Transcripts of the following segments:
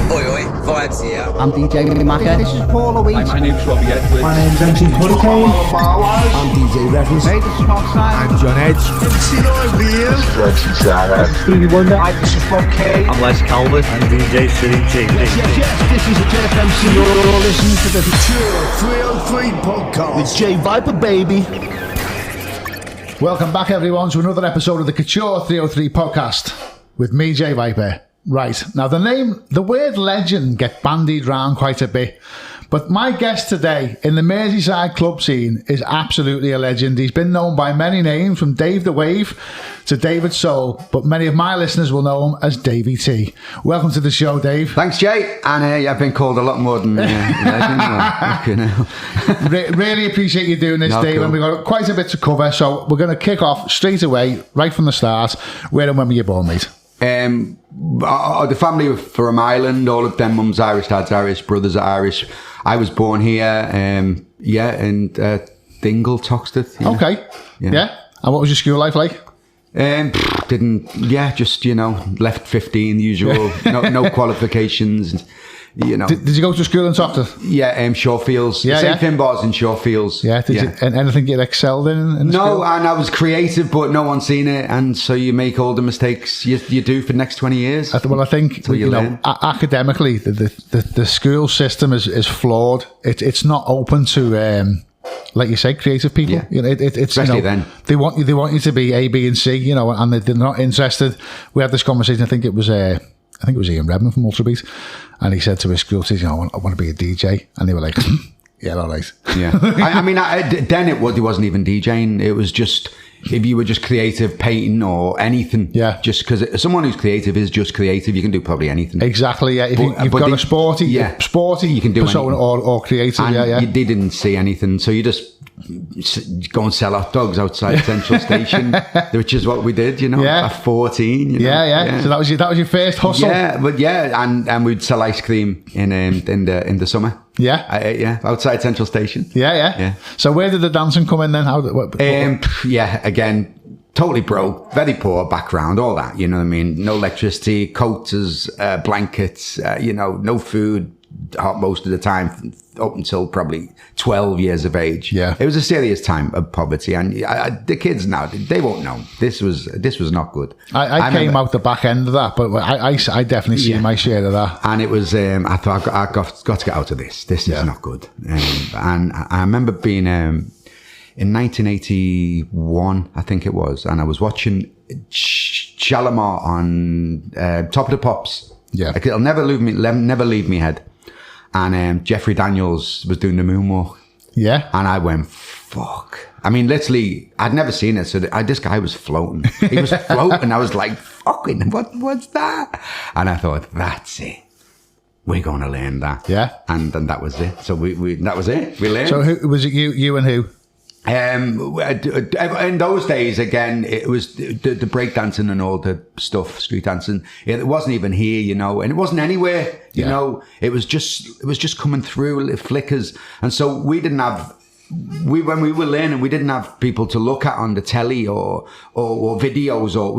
Oi, oi, vibes here. I'm DJ Macca. This is Paul Louise. Hi, my name's Robbie Edwards. My name's MC Hurricane. I'm DJ Reference. Hey, this is Mark Simon. I'm John Edge. MC Nightbeard. Stevie Wonder. Hi, this is Bob K. I'm Les Calvert. I'm DJ City T. Yes, this is a JFMC. You're listening to the Couture 303 podcast with J Viper, baby. Welcome back, everyone, to another episode of the Couture 303 podcast with me, J Viper. Right, now the word legend get bandied around quite a bit, but my guest today in the Merseyside club scene is absolutely a legend. He's been known by many names, from Dave the Wave to David Soul, but many of my listeners will know him as Davy T. Welcome to the show, Dave. Thanks, Jay. And I've been called a lot more than legend. Really appreciate you doing this, Dave. Cool. And we've got quite a bit to cover, so we're going to kick off straight away, right from the start. Where and when were you born, mate? The family were from Ireland. All of them, mum's Irish, dad's Irish, brothers are Irish. I was born here, in Dingle, Toxteth. Okay. Yeah. And what was your school life like? Just, left 15, usual, no qualifications, Did you go to school in Toxteth? Yeah, Shawfields. Yeah, St. Finbar's in Shawfields. Yeah, did you, and anything you excelled in No, school? And I was creative, but no one's seen it, and so you make all the mistakes you do for the next 20 years. I think academically, the school system is flawed. It's not open to, like you say, creative people. Yeah. It's especially then they want you to be A, B, and C. And they're not interested. We had this conversation. I think it was Ian Redmond from Ultrabeat, and he said to his school teacher, I want to be a DJ, and they were like, yeah, all right. Yeah. Then it wasn't even DJing. It was just, if you were just creative, painting or anything. Yeah. Just because someone who's creative is just creative, you can do probably anything. Exactly, yeah. If you've got a sporty, you can do anything. Or creative, and you didn't see anything, so you just go and sell hot dogs outside Central Station, which is what we did, at 14. Yeah. So that was your first hustle. Yeah, and we'd sell ice cream in the summer. Yeah, outside Central Station. Yeah. So where did the dancing come in then? Again, totally broke, very poor background, all that. You know what I mean? No electricity, coats, blankets. No food. Most of the time, up until probably 12 years of age. Yeah, it was a serious time of poverty, and the kids now, they won't know. This was not good. I came out the back end of that, but I definitely see my share of that. And it was, I thought I got to get out of this. This is not good. And I remember being in 1981, I think it was, and I was watching Shalimar on Top of the Pops. Yeah, it'll never leave me head. And Jeffrey Daniels was doing the moonwalk. Yeah. And I went, fuck. I mean, literally, I'd never seen it. So this guy was floating. He was floating. I was like, fucking, what's that? And I thought, that's it. We're going to learn that. Yeah. And that was it. So that was it. We learned. So who was it? You and who? In those days, again, it was the breakdancing and all the stuff, street dancing. It wasn't even here, and it wasn't anywhere, you know. It was just coming through flickers, and so we didn't have. When we were learning, we didn't have people to look at on the telly or videos or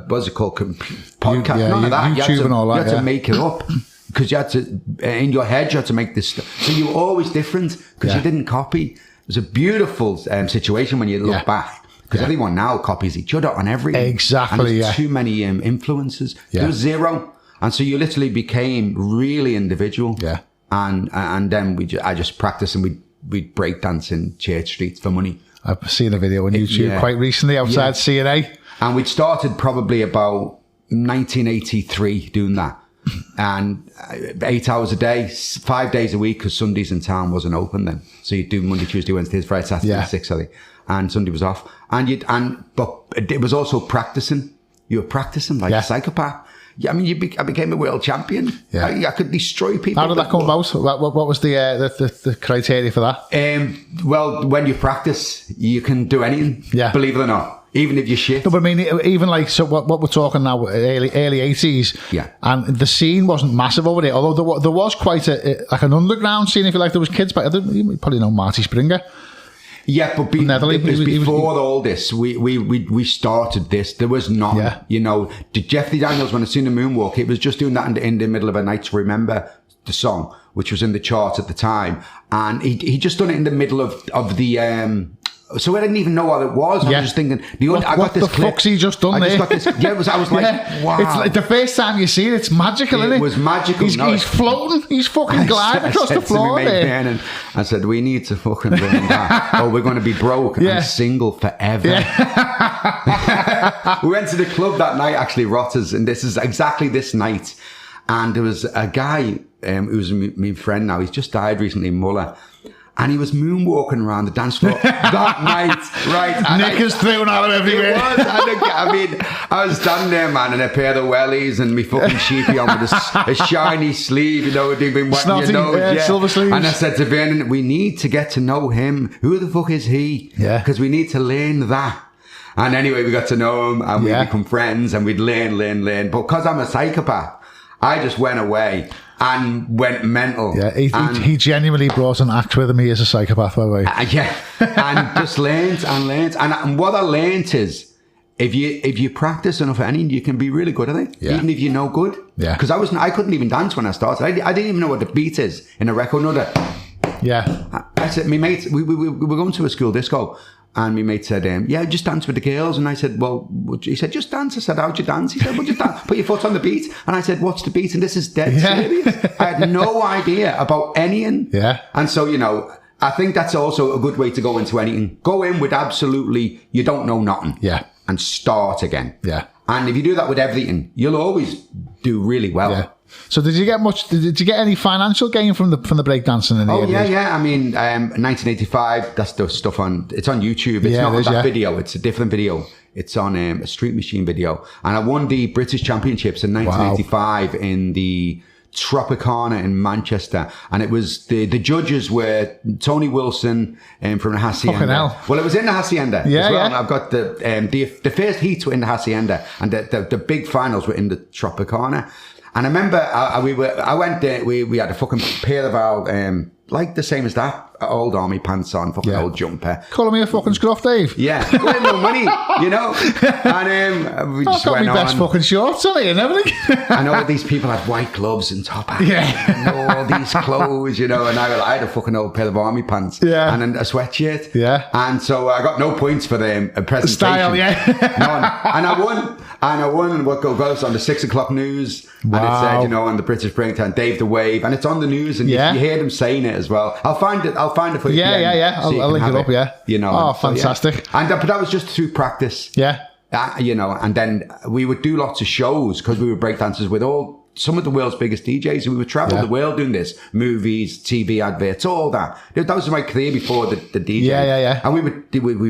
what's it called, podcast. None of that. YouTube and all that. You had to make it up. Because you had to, in your head, you had to make this stuff. So you were always different because you didn't copy. It was a beautiful situation when you look back, because everyone now copies each other on everything. Exactly. And there's too many influences. There was zero, and so you literally became really individual. Yeah. And then I just practiced, and we'd break dance in Church Street for money. I've seen a video on YouTube quite recently outside CNA, and we'd started probably about 1983 doing that. And 8 hours a day, 5 days a week, because Sundays in town wasn't open then. So you'd do Monday, Tuesday, Wednesday, Friday, Saturday, 6 I think, and Sunday was off. But it was also practicing. You were practicing like a psychopath. Yeah, I mean, I became a world champion. Yeah. I could destroy people. How did that come about? What was the criteria for that? Well, when you practice, you can do anything. Yeah. Believe it or not. Even if you're shit. No, but I mean, even like, so what we're talking now, early 80s. Yeah. And the scene wasn't massive over there, although there was quite an underground scene, if you like. There was kids back there. You probably know Marty Springer. Yeah, but Netherlands, it was he was- before all this. We started this. There was nothing. Yeah. You know, Jeffrey Daniels, when I seen the Moonwalk, it was just doing that in the middle of a night to remember the song, which was in the charts at the time. And he just done it in the middle of the... So I didn't even know what it was. Yeah. I was just thinking, I got what this the clip. fuck's he just done I there? got this, I was like, wow. It's like the first time you see it, it's magical, isn't it? It was magical. He's floating. He's fucking gliding across the floor to me, mate, there. and I said, we need to fucking learn that. Or we're going to be broke and single forever. We went to the club that night, actually, Rotters, and this is exactly this night. And there was a guy who was my friend now. He's just died recently, Muller. And he was moonwalking around the dance floor that night, right? Knickers thrown out everywhere. It was. I mean, I was standing there, man, in a pair of wellies and me fucking sheepy on with a shiny sleeve, you know, they've been wetting your nose. Silver sleeves. And I said to Vernon, we need to get to know him. Who the fuck is he? Yeah. Because we need to learn that. And anyway, we got to know him and we become friends and we'd learn. But because I'm a psychopath, I just went away and went mental. Yeah, he genuinely brought an act with him. He is a psychopath, by the way. And just learned. And what I learned is, if you practice enough at anything, you can be really good at it. Yeah. Even if you know good. Yeah. Because I couldn't even dance when I started. I didn't even know what the beat is in a record. Yeah. I said, my mate, we were going to a school disco. And my mate said, just dance with the girls. And I said, well, he said, just dance. I said, how'd you dance? He said, well, just dance. Put your foot on the beat. And I said, what's the beat? And this is dead serious. I had no idea about anything. Yeah. And so, you know, I think that's also a good way to go into anything. Go in with absolutely, you don't know nothing. Yeah. And start again. Yeah. And if you do that with everything, you'll always do really well. Yeah. So did you get any financial gain from the breakdancing in the Oh, years? yeah. I mean, 1985, that's the stuff it's on YouTube. It's not that video. It's a different video. It's on a Street Machine video. And I won the British Championships in 1985 in the Tropicana in Manchester. And it was, the judges were Tony Wilson from the Hacienda. Fucking hell. Well, it was in the Hacienda Yeah, as well. yeah. And I've got the first heats were in the Hacienda and the big finals were in the Tropicana. And I remember I went there, we had a fucking pair of our, like the same as that, old army pants on, fucking old jumper. Calling me a fucking scruff, Dave. Yeah, we had no money, you know. And we just I've got went my best on. fucking shorts on it and everything. And all these people had white gloves and top hats. Yeah. And all these clothes, you know. And I had a fucking old pair of army pants. Yeah. And then a sweatshirt. Yeah. And so I got no points for the presentation. Style, yeah. None. And I won what goes on the 6 o'clock news. Wow. And it said, you know, on the British Breakdown, Dave the Wave. And it's on the news and you hear them saying it as well. I'll find it for you. Yeah. I'll link it up, yeah. You know. Oh, and so, fantastic. And but that was just through practice. Yeah. You know, and then we would do lots of shows because we were breakdancers with some of the world's biggest DJs. We would travel the world doing this, movies, TV adverts, all that. That was my career before the DJ. Yeah. And we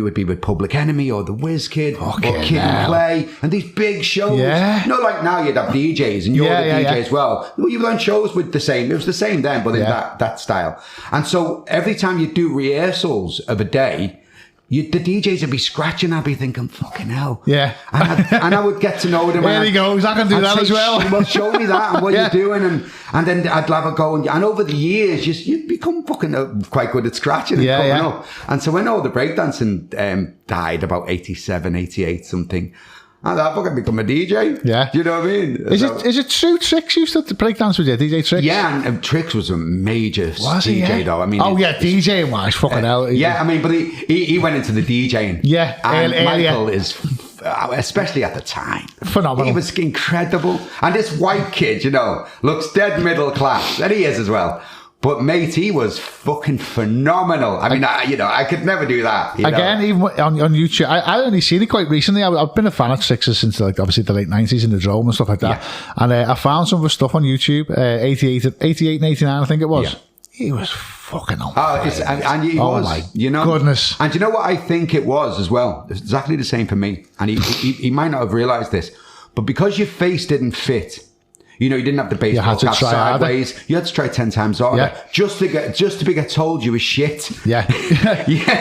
would be with Public Enemy or The WizKid or Kid and Play and these big shows. Yeah. Not like now you'd have DJs and you're the DJ as well. You were on shows with the same. It was the same then, but in that style. And so every time you do rehearsals of a day, the DJs would be scratching. I'd be thinking, fucking hell. Yeah. And I would get to know them. There he goes. I can do that as well. Well, show me that and what you're doing. And then I'd have a go. And over the years, you become fucking quite good at scratching and coming up. And so when all the breakdancing died, about 87, 88, something, I thought, fucking become a DJ. Yeah. Do you know what I mean? Is it true Trix used to breakdance with you, DJ Trix? Yeah, and Trix was a major DJ though. I mean, DJing wise, fucking hell. Yeah, I mean, but he went into the DJing. Yeah, and earlier. Michael is, especially at the time, phenomenal. He was incredible. And this white kid, you know, looks dead middle class, and he is as well. But mate, he was fucking phenomenal. I mean, I could never do that. Again, even on YouTube, I only seen it quite recently. I've been a fan of Trix's since obviously the late 90s in the Drome and stuff like that. Yeah. And I found some of his stuff on YouTube, 88 and 89, I think it was. Yeah. He was fucking on fire. And he was, my you know. Goodness. And you know what I think it was as well? It's exactly the same for me. And he might not have realised this, but because your face didn't fit, you know, you didn't have the baseball cap sideways. Harder. You had to try 10 times harder just to get told you were shit. Yeah.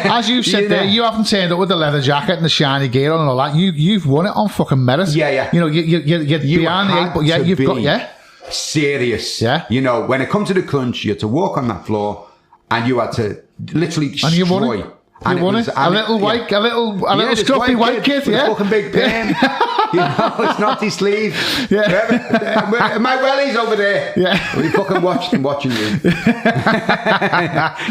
As you said there, you haven't turned up with the leather jacket and the shiny gear on and all that. You've won it on fucking merit. Yeah. You know, you're behind the eight, but you've got serious. Yeah. You know, when it comes to the crunch, you had to walk on that floor and you had to literally destroy. And you won it. A little this scruffy white kid, with yeah. a fucking big pen. You know, it's not his sleeve. Yeah. My wellies over there. Yeah. We fucking watching you.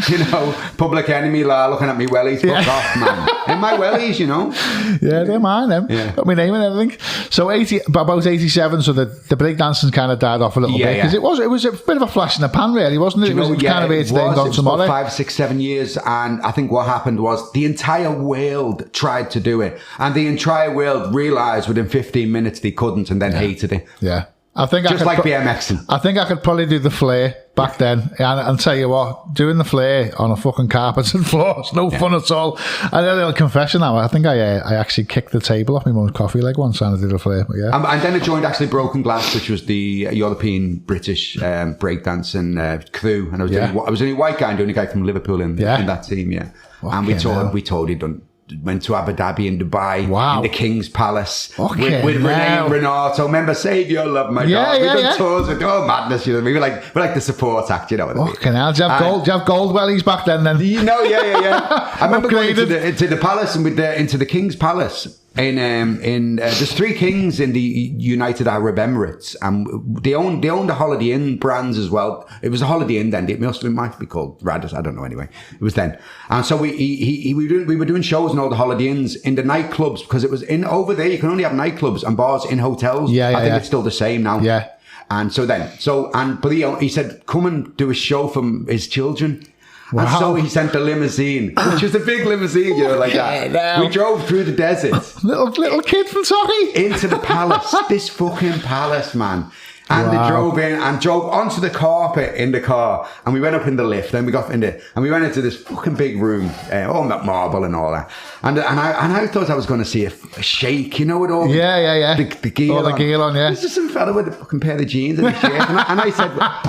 You know, Public Enemy looking at me wellies. Fuck off, man. And my wellies, you know. Yeah, they're mine, them. Yeah. Got my name and everything. So about 87, so the breakdancing kind of died off a little bit. Because it was a bit of a flash in the pan, really, wasn't it? It was kind of here today and gone tomorrow. 5, 6, 7 years, and I think what happened was the entire world tried to do it, and the entire world realised within 15 minutes they couldn't, and then hated it. Yeah. I think just like BMXing. I think I could probably do the flare back then, and tell you what, doing the flare on a fucking carpet and floors, no fun at all. I had a little confession now. I think I actually kicked the table off my mum's coffee leg once trying to do the flare. But yeah. And then I joined actually Broken Glass, which was the European British breakdancing crew, and I was the only white guy and the only guy from Liverpool in that team. Yeah, and we totally went to Abu Dhabi and Dubai, in the King's Palace with Renee and Renato. Remember, Save Your Love, my God. We done tours with madness. You know, we were like the support act. You know what I mean? Fucking hell, do you have gold wellies back then? You know, yeah. I remember going into the palace and into the King's Palace. There's 3 kings in the United Arab Emirates, and they owned the Holiday Inn brands as well. It was a Holiday Inn then. It might be called Radisson. I don't know. Anyway, it was then. And so we were doing shows in all the Holiday Inns in the nightclubs, because it was over there. You can only have nightclubs and bars in hotels. I think it's still the same now. Yeah. And so but he said, come and do a show for his children. Wow. And so he sent the limousine, which was a big limousine, you know, like that. We drove through the desert. Little kid from Turkey. Into the palace. This fucking palace, man. And they drove in and drove onto the carpet in the car. And we went up in the lift. Then we got and we went into this fucking big room. All that marble and all that. And I thought I was going to see a sheikh, you know, with all the gear all the gear on, yeah. There's just some fella with a fucking pair of jeans and a shirt. And I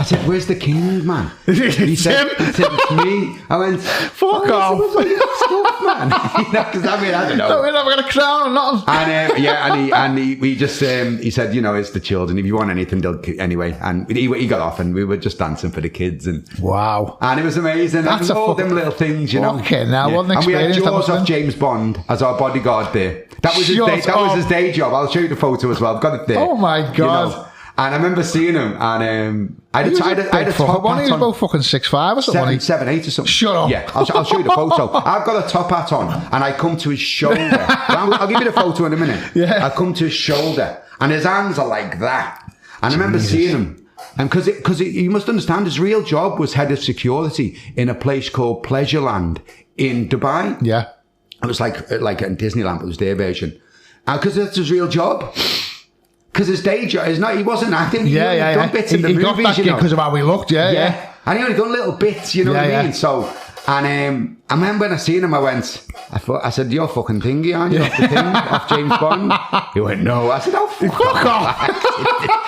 said, where's the king, man? He said, it's me. I went, fuck off. Stuff, man. You know, because I don't know. We're never going to crown or nothing. And he said, you know, it's the children. If you want anything, they'll anyway. And he got off, and we were just dancing for the kids. And wow. And it was amazing. That's all them little things, you know. Okay, now what an experience. And we had Jaws off James Bond as our bodyguard there. That was his day job. I'll show you the photo as well. I've got it there. Oh my God. You know? And I remember seeing him, and I had a top hat on. About fucking 6'5" or something. 7, 8 or something. Shut up. Yeah, I'll show you the photo. I've got a top hat on, and I come to his shoulder. I'll give you the photo in a minute. Yeah. I come to his shoulder, and his hands are like that. And I remember seeing him. And because you must understand, his real job was head of security in a place called Pleasureland in Dubai. Yeah. It was like in Disneyland, but it was their version. And because that's his real job. Because his day job is not, he wasn't acting. He only done bits in the movies, got that because of how we looked, yeah. And he only done little bits, you know what I mean? So, and I remember when I seen him, I said, you're fucking thingy, aren't you? Off the thing, off James Bond? He went, no. I said, oh, fuck off.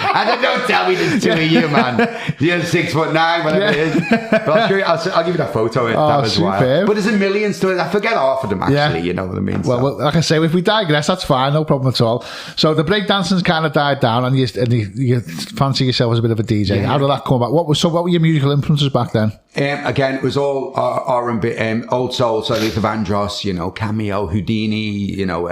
I said, don't tell me there's 2 of you, man. You're 6'9", whatever it is. But I'll give you that photo. That was wild. But there's a million stories. I forget half of them, actually, you know what I mean? Well, like I say, if we digress, that's fine, no problem at all. So the breakdancing's kind of died down, and you fancy yourself as a bit of a DJ. How did that come about? What were your musical influences back then? Again, it was all R&B, old soul, so Luther Vandross, you know, Cameo, Houdini, you know,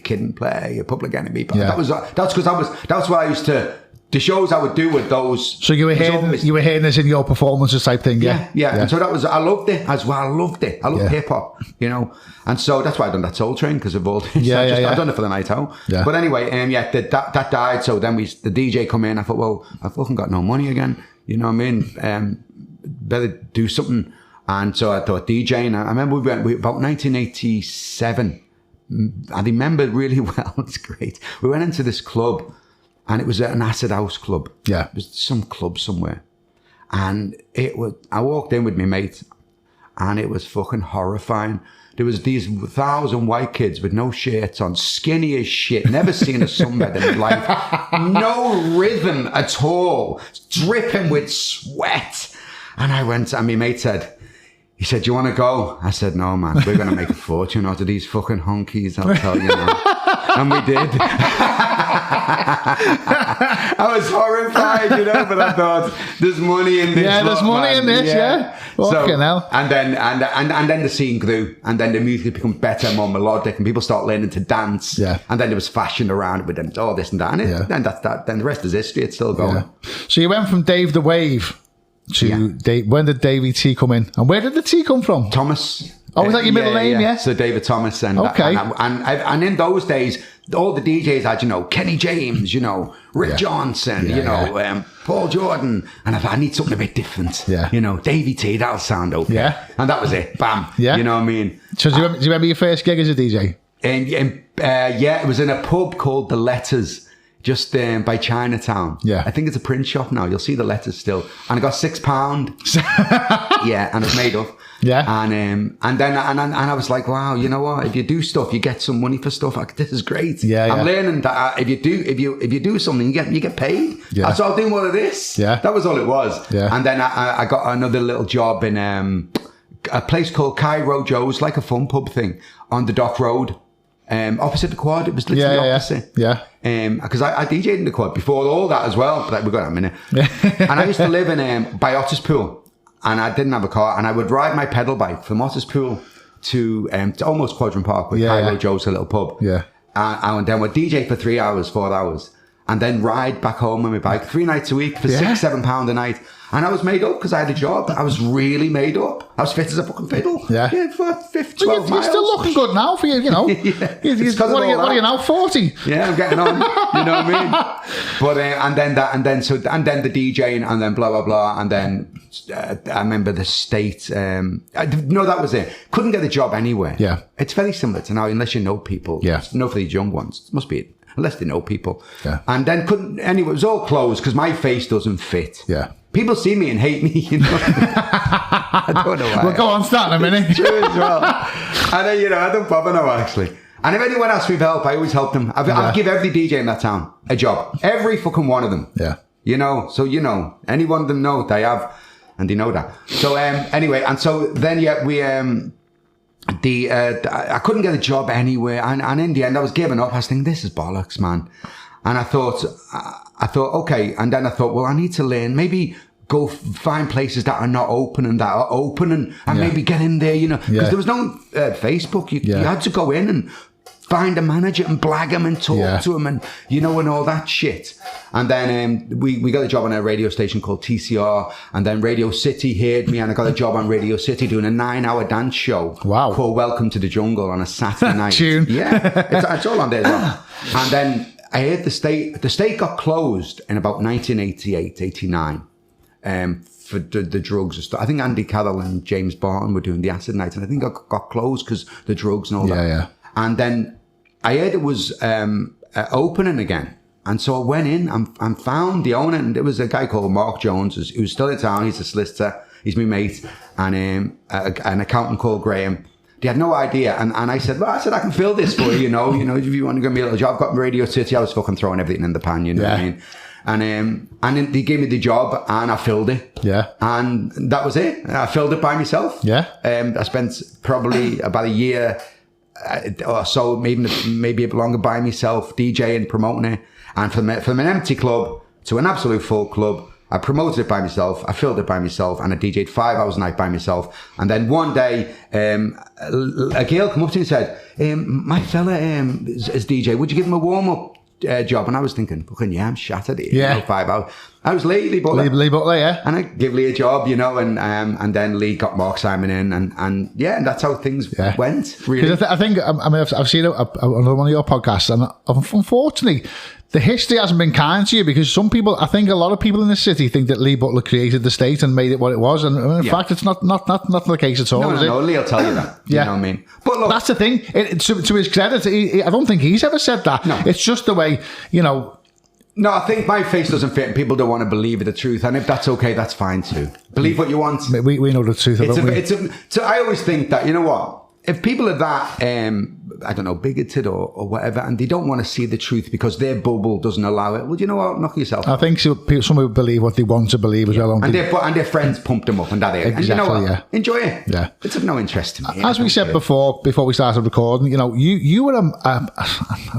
Kid and Play, Public Enemy. That's what I used to. The shows I would do with those. So you were hearing this in your performances type thing, yeah. And so I loved it as well. I loved hip hop, you know, and so that's why I done that Soul Train, because of all this. I've done it for the night out. Yeah. But anyway, that died. So then the DJ come in. I thought, well, I fucking got no money again. You know what I mean? Better do something. And so I thought DJing. I remember we went about 1987. I remember really well. It's great. We went into this club, and it was an acid house club. Yeah, it was some club somewhere, and I walked in with my mate, and it was fucking horrifying. There was these 1,000 white kids with no shirts on, skinny as shit, never seen a sunbed in life, no rhythm at all, dripping with sweat. And I went, and my mate said, he said, do you want to go? I said, no, man, we're going to make a fortune out of these fucking honkies, I'll tell you now. And we did. I was horrified, but I thought, there's money in this. Yeah, there's money in this, yeah. Fucking hell. And then the scene grew, and then the music became better, more melodic, and people start learning to dance. Yeah. And then there was fashion around with them, all this and that. And then the rest is history. It's still going. Yeah. So you went from Dave the Wave to Dave. When did Davy T come in? And where did the T come from? Thomas. Oh, was that your middle name? Yeah. So David Thomas, and okay. And in those days, all the DJs had, Kenny James, Rick Johnson, Paul Jordan, and I thought I need something a bit different. Yeah. Davy T, that'll sound okay. Yeah. And that was it. Bam. Yeah. You know what I mean? So do you remember your first gig as a DJ? It was in a pub called The Letters. Just by Chinatown. Yeah. I think it's a print shop now. You'll see the letters still. And I got £6. Yeah, and it's made up. Yeah. And then I was like, wow, you know what? If you do stuff, you get some money for stuff. This is great. Yeah. I'm learning that if you do something, you get paid. Yeah. So I'll do more of this. Yeah. That was all it was. Yeah. And then I got another little job in a place called Cairo Joe's, like a fun pub thing on the Dock Road. Opposite the quad, it was literally opposite. Yeah. Because I DJ'd in the quad before all that as well, but we've got that in a minute. And I used to live in by Otterspool, and I didn't have a car, and I would ride my pedal bike from Otterspool to almost Quadrant Park with Cairo Joe's, a little pub. Yeah. And then we'd DJ for 3 hours, 4 hours, and then ride back home on my bike 3 nights a week for £6-7 a night. And I was made up because I had a job. I was really made up. I was fit as a fucking fiddle. Yeah. For 12 miles. You're still looking good now for you, Yeah. What are you now, 40? Yeah, I'm getting on. You know what I mean? But and then the DJing, and then blah blah blah, and then I remember the state. No, that was it. Couldn't get a job anywhere. Yeah, it's very similar to now, unless you know people. Yeah, no, for these young ones, it must be it. Unless they know people. Yeah, and then couldn't anyway. It was all closed because my face doesn't fit. Yeah. People see me and hate me, I don't know why. Well, go on, start in a minute. True as well. And I don't bother now, actually. And if anyone asks me for help, I always help them. I'll give every DJ in that town a job. Every fucking one of them. Yeah. So any one of them know they have, and they know that. So anyway, and so then we I couldn't get a job anywhere, and in the end I was giving up. I was thinking, this is bollocks, man. And I thought, okay. And then I thought, well, I need to learn, maybe go find places that are not open and that are open, and maybe get in there, because there was no Facebook. You had to go in and find a manager and blag him and talk to him and, and all that shit. And then we got a job on a radio station called TCR, and then Radio City heard me, and I got a job on Radio City doing a 9-hour dance show. Wow. Called Welcome to the Jungle on a Saturday night. Tune. Yeah. It's all on there as well. And then I heard the state got closed in about 1988, 89, for the drugs and stuff. I think Andy Carroll and James Barton were doing the acid night, and I think it got closed because the drugs and all that. Yeah. And then I heard it was opening again. And so I went in and found the owner, and there was a guy called Mark Jones who's still in town. He's a solicitor. He's my mate. And an accountant called Graham. They had no idea. And I said, I can fill this for you, if you want to give me a little job. I've got Radio City. I was fucking throwing everything in the pan, what I mean? And then they gave me the job, and I filled it. Yeah. And that was it. I filled it by myself. Yeah. I spent probably about a year or so, maybe a bit longer by myself, DJing, promoting it. And from an empty club to an absolute full club, I promoted it by myself, I filled it by myself, and I DJ'd 5 hours a night by myself. And then one day, a girl came up to me and said, my fella is DJ, would you give him a warm-up job? And I was thinking, fucking I'm shattered here, 5 hours. I was Lee Butler. Lee Butler, yeah. And I give Lee a job, and then Lee got Mark Simon in, and that's how things went, really. Because I think, I've seen another one of your podcasts, and unfortunately, the history hasn't been kind to you, because I think a lot of people in the city think that Lee Butler created the state and made it what it was, and in fact, it's not the case at all. No, Lee will tell you that. You know what I mean? But look, that's the thing. To his credit, I don't think he's ever said that. No. It's just the way, No, I think my face doesn't fit, and people don't want to believe the truth. And if that's okay, that's fine too. Believe what you want. We know the truth. So I always think that, you know what? If people are that I don't know, bigoted or whatever, and they don't want to see the truth because their bubble doesn't allow it. Well, do you know what? Knock yourself. I think some people believe what they want to believe as well. And their friends pumped them up and that. Exactly, and you know what? yeah. Enjoy it. Yeah. It's of no interest to me. As we said before we started recording, you were I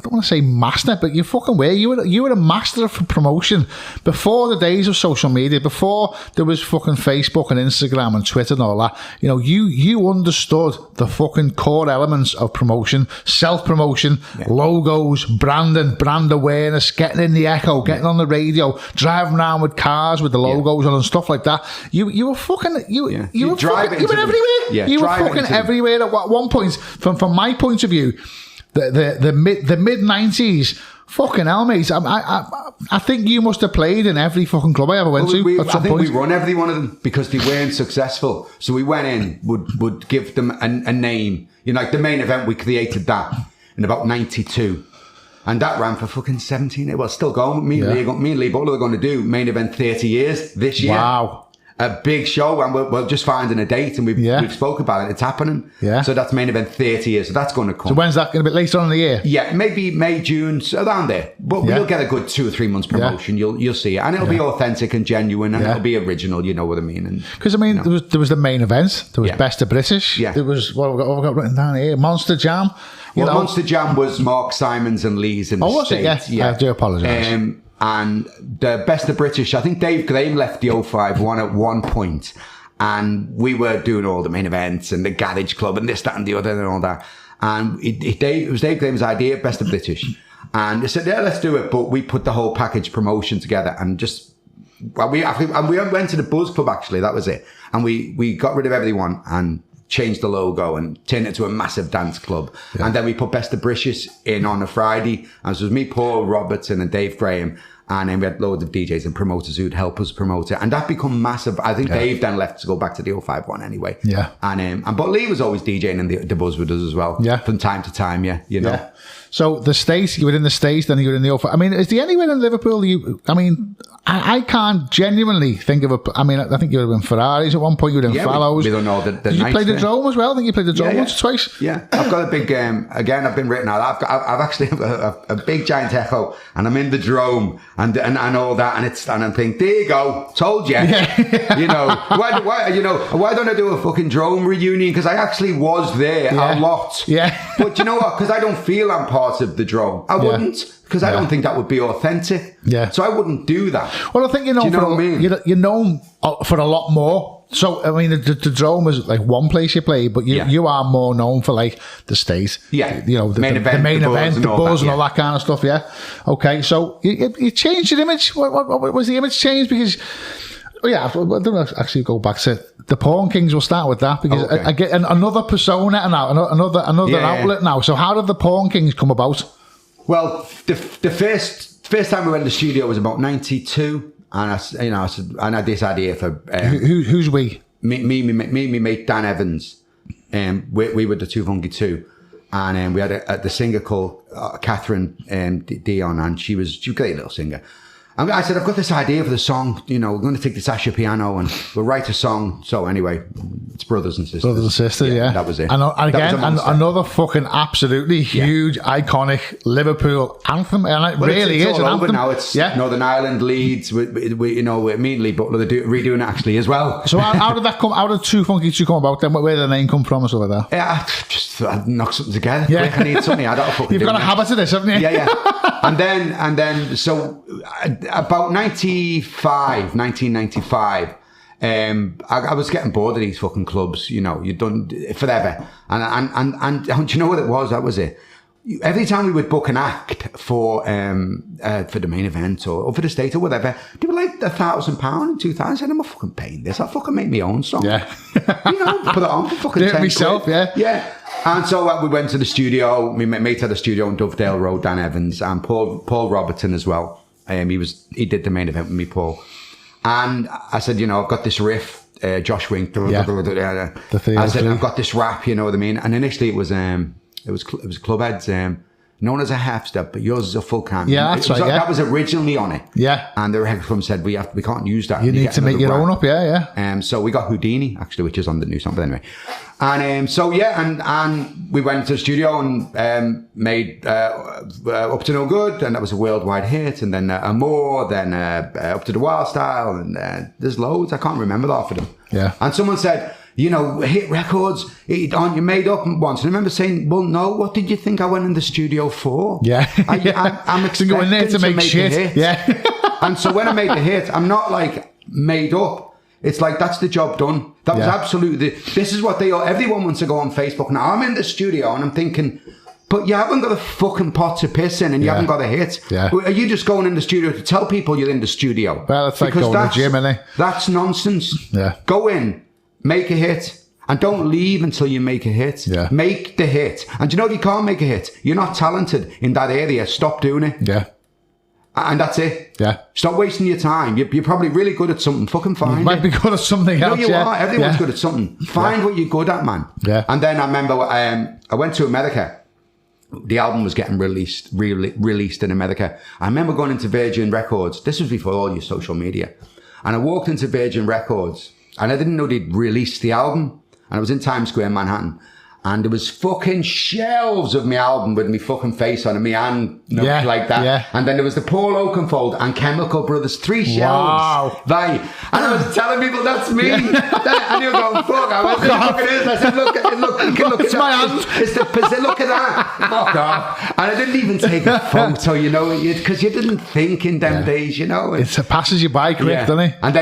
don't want to say master, but you fucking were. You were a master of promotion before the days of social media, before there was fucking Facebook and Instagram and Twitter and all that. You understood the fucking core elements of promotion, self-promotion, logos, branding, brand awareness, getting in the echo, getting on the radio, driving around with cars with the logos on and stuff like that. You were fucking you were everywhere. Yeah, you were fucking everywhere at one point. From my point of view, the mid 90s. Fucking hell, mate. I think you must have played in every fucking club I ever went to. I think we run every one of them because they weren't successful. So we went in, would give them a name. Like the main event, we created that in about 92. And that ran for fucking 17. Well, still going. Me and Lee Butler are going to do main event 30 years this year. Wow. A big show, and we're just finding a date, and we've spoke about it. It's happening. Yeah. So that's main event 30 years. So that's going to come. So when's that going to be? Later on in the year? Yeah, maybe May, June, around there. But we'll get a good 2 or 3 months promotion. Yeah. You'll see it, and it'll be authentic and genuine, and it'll be original. You know what I mean? Because there was the main event. There was Best of British. Yeah. There was what we've got written down here. Monster Jam. Monster Jam was Mark Simons and Lee's in the was States. it? Yeah. I do apologise. And the Best of British, I think Dave Graham left the 051 at one point, and we were doing all the main events and the Garage Club and this, that, and the other and all that. And it was Dave Graham's idea, Best of British. And they said, yeah, let's do it. But we put the whole package promotion together and we went to the Buzzclub, actually. That was it. And we got rid of everyone and changed the logo and turned it into a massive dance club. Yeah. And then we put Best of British in on a Friday. And so it was me, Paul Robertson and Dave Graham. And then we had loads of DJs and promoters who'd help us promote it. And that become massive. I think Dave then left to go back to the 051 anyway. Yeah. But Lee was always DJing in the Buzz with us as well. Yeah. From time to time, Yeah. So the States, you were in the States, then you were in the 051. I mean, is there anywhere in Liverpool I can't genuinely think of I think you were in Ferraris at one point, you were in Fallows. We don't know the Did you play the Drome as well? I think you played the Drome once or twice. Yeah. I've got a big, again, I've been written out. I've actually a big giant echo and I'm in the Drome and all that. And I'm thinking, there you go. Told you. Yeah. Why don't I do a fucking Drome reunion? Because I actually was there a lot. Yeah. But you know what? Because I don't feel I'm part of the Drome. I wouldn't. Because I don't think that would be authentic. Yeah. So I wouldn't do that. Well, I think you're known for a lot more. So, I mean, the Drome is like one place you play, but you are more known for like the States. Yeah. The main event, the Buzz and all that kind of stuff, yeah. Okay, so you changed your image. What was the image changed? Because, I don't actually go back to the Porn Kings. We'll start with that because I get another persona now, another outlet now. So how did the Porn Kings come about? Well, the first time we went to the studio was about 92, and I had this idea for who's we? Me, mate Dan Evans, we were the 2funky2, and we had the singer called Catherine Dion, and she was a great little singer. And I said, I've got this idea for the song, we're going to take this Asher piano and we'll write a song. So anyway, it's Brothers and Sisters. Brothers and Sisters, yeah. That was it. And again, another fucking absolutely huge, iconic Liverpool anthem. And it really is an anthem. Now it's Northern Ireland, Leeds, me and Lee Butler, they're redoing it actually as well. So how did that come, how did 2funky2 come about then? Where did the name come from or something like that? Yeah, I knock something together. Yeah. Quick, I need something. I don't fucking You've got a habit of this, haven't you? Yeah. And then, so about 1995, I was getting bored of these fucking clubs, you've done forever. And do you know what it was? That was it. Every time we would book an act for the main event or for the state or whatever, they were like £1,000 and £2,000. I said, I'm not fucking paying this. I'll fucking make my own song. Yeah. Put it on for fucking 10 myself, quid. Yeah. And so we went to the studio. My mate had a studio on Dovedale Road, Dan Evans, and Paul Robertson as well. He did the main event with me, Paul. And I said, I've got this riff, Josh Wink. I said, I've got this rap, you know what I mean? And initially it was Clubhead's known as a half step, but yours is a full cam. Yeah, that's right, yeah. That was originally on it. Yeah. And the record club said, we can't use that. You need to make your own up, yeah. So we got Houdini, actually, which is on the new song, but anyway. And so, yeah, and we went to the studio and made Up to No Good, and that was a worldwide hit, and then Amore, then Up to the Wild Style, and there's loads. I can't remember half of them. Yeah. And someone said, you know, hit records, aren't you made up once? And I remember saying, well, no, what did you think I went in the studio for? Yeah. I'm expecting going there to make shit. A hit. Yeah. And so when I made the hit, I'm not like made up. It's like, that's the job done. That was absolutely, this is what everyone wants to go on Facebook. Now I'm in the studio and I'm thinking, but you haven't got a fucking pot to piss in and you haven't got a hit. Yeah. Are you just going in the studio to tell people you're in the studio? Well, it's like going to the gym, isn't it? That's nonsense. Yeah. Go in, make a hit, and don't leave until you make a hit. Yeah. Make the hit. And you know, if you can't make a hit, you're not talented in that area, stop doing it. Yeah. And that's it. Yeah. Stop wasting your time. You're probably really good at something. Fucking find You might be good at something else. No, you are. Everyone's good at something. Find what you're good at, man. Yeah. And then I remember I went to America. The album was getting released in America. I remember going into Virgin Records. This was before all your social media. And I walked into Virgin Records and I didn't know they'd released the album. And I was in Times Square, Manhattan. And there was fucking shelves of my album with me fucking face on it, me hand like that. Yeah. And then there was the Paul Oakenfold and Chemical Brothers, 3 shelves. Wow. And I was telling people, that's me. And you were going, fuck. I went, look at this. I said, look, you can look. It's my hand. Look at that. Fuck off. And I didn't even take a photo, you know, because you didn't think in them days, you know. It passes you by quick, doesn't it? And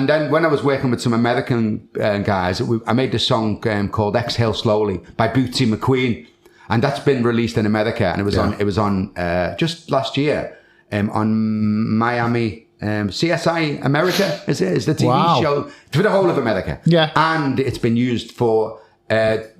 then when I was working with some American guys, I made this song called Exhale Slowly by Bootsy McQueen, and that's been released in America, and it was on just last year on Miami CSI America is the TV show for the whole of America. Yeah, and it's been used for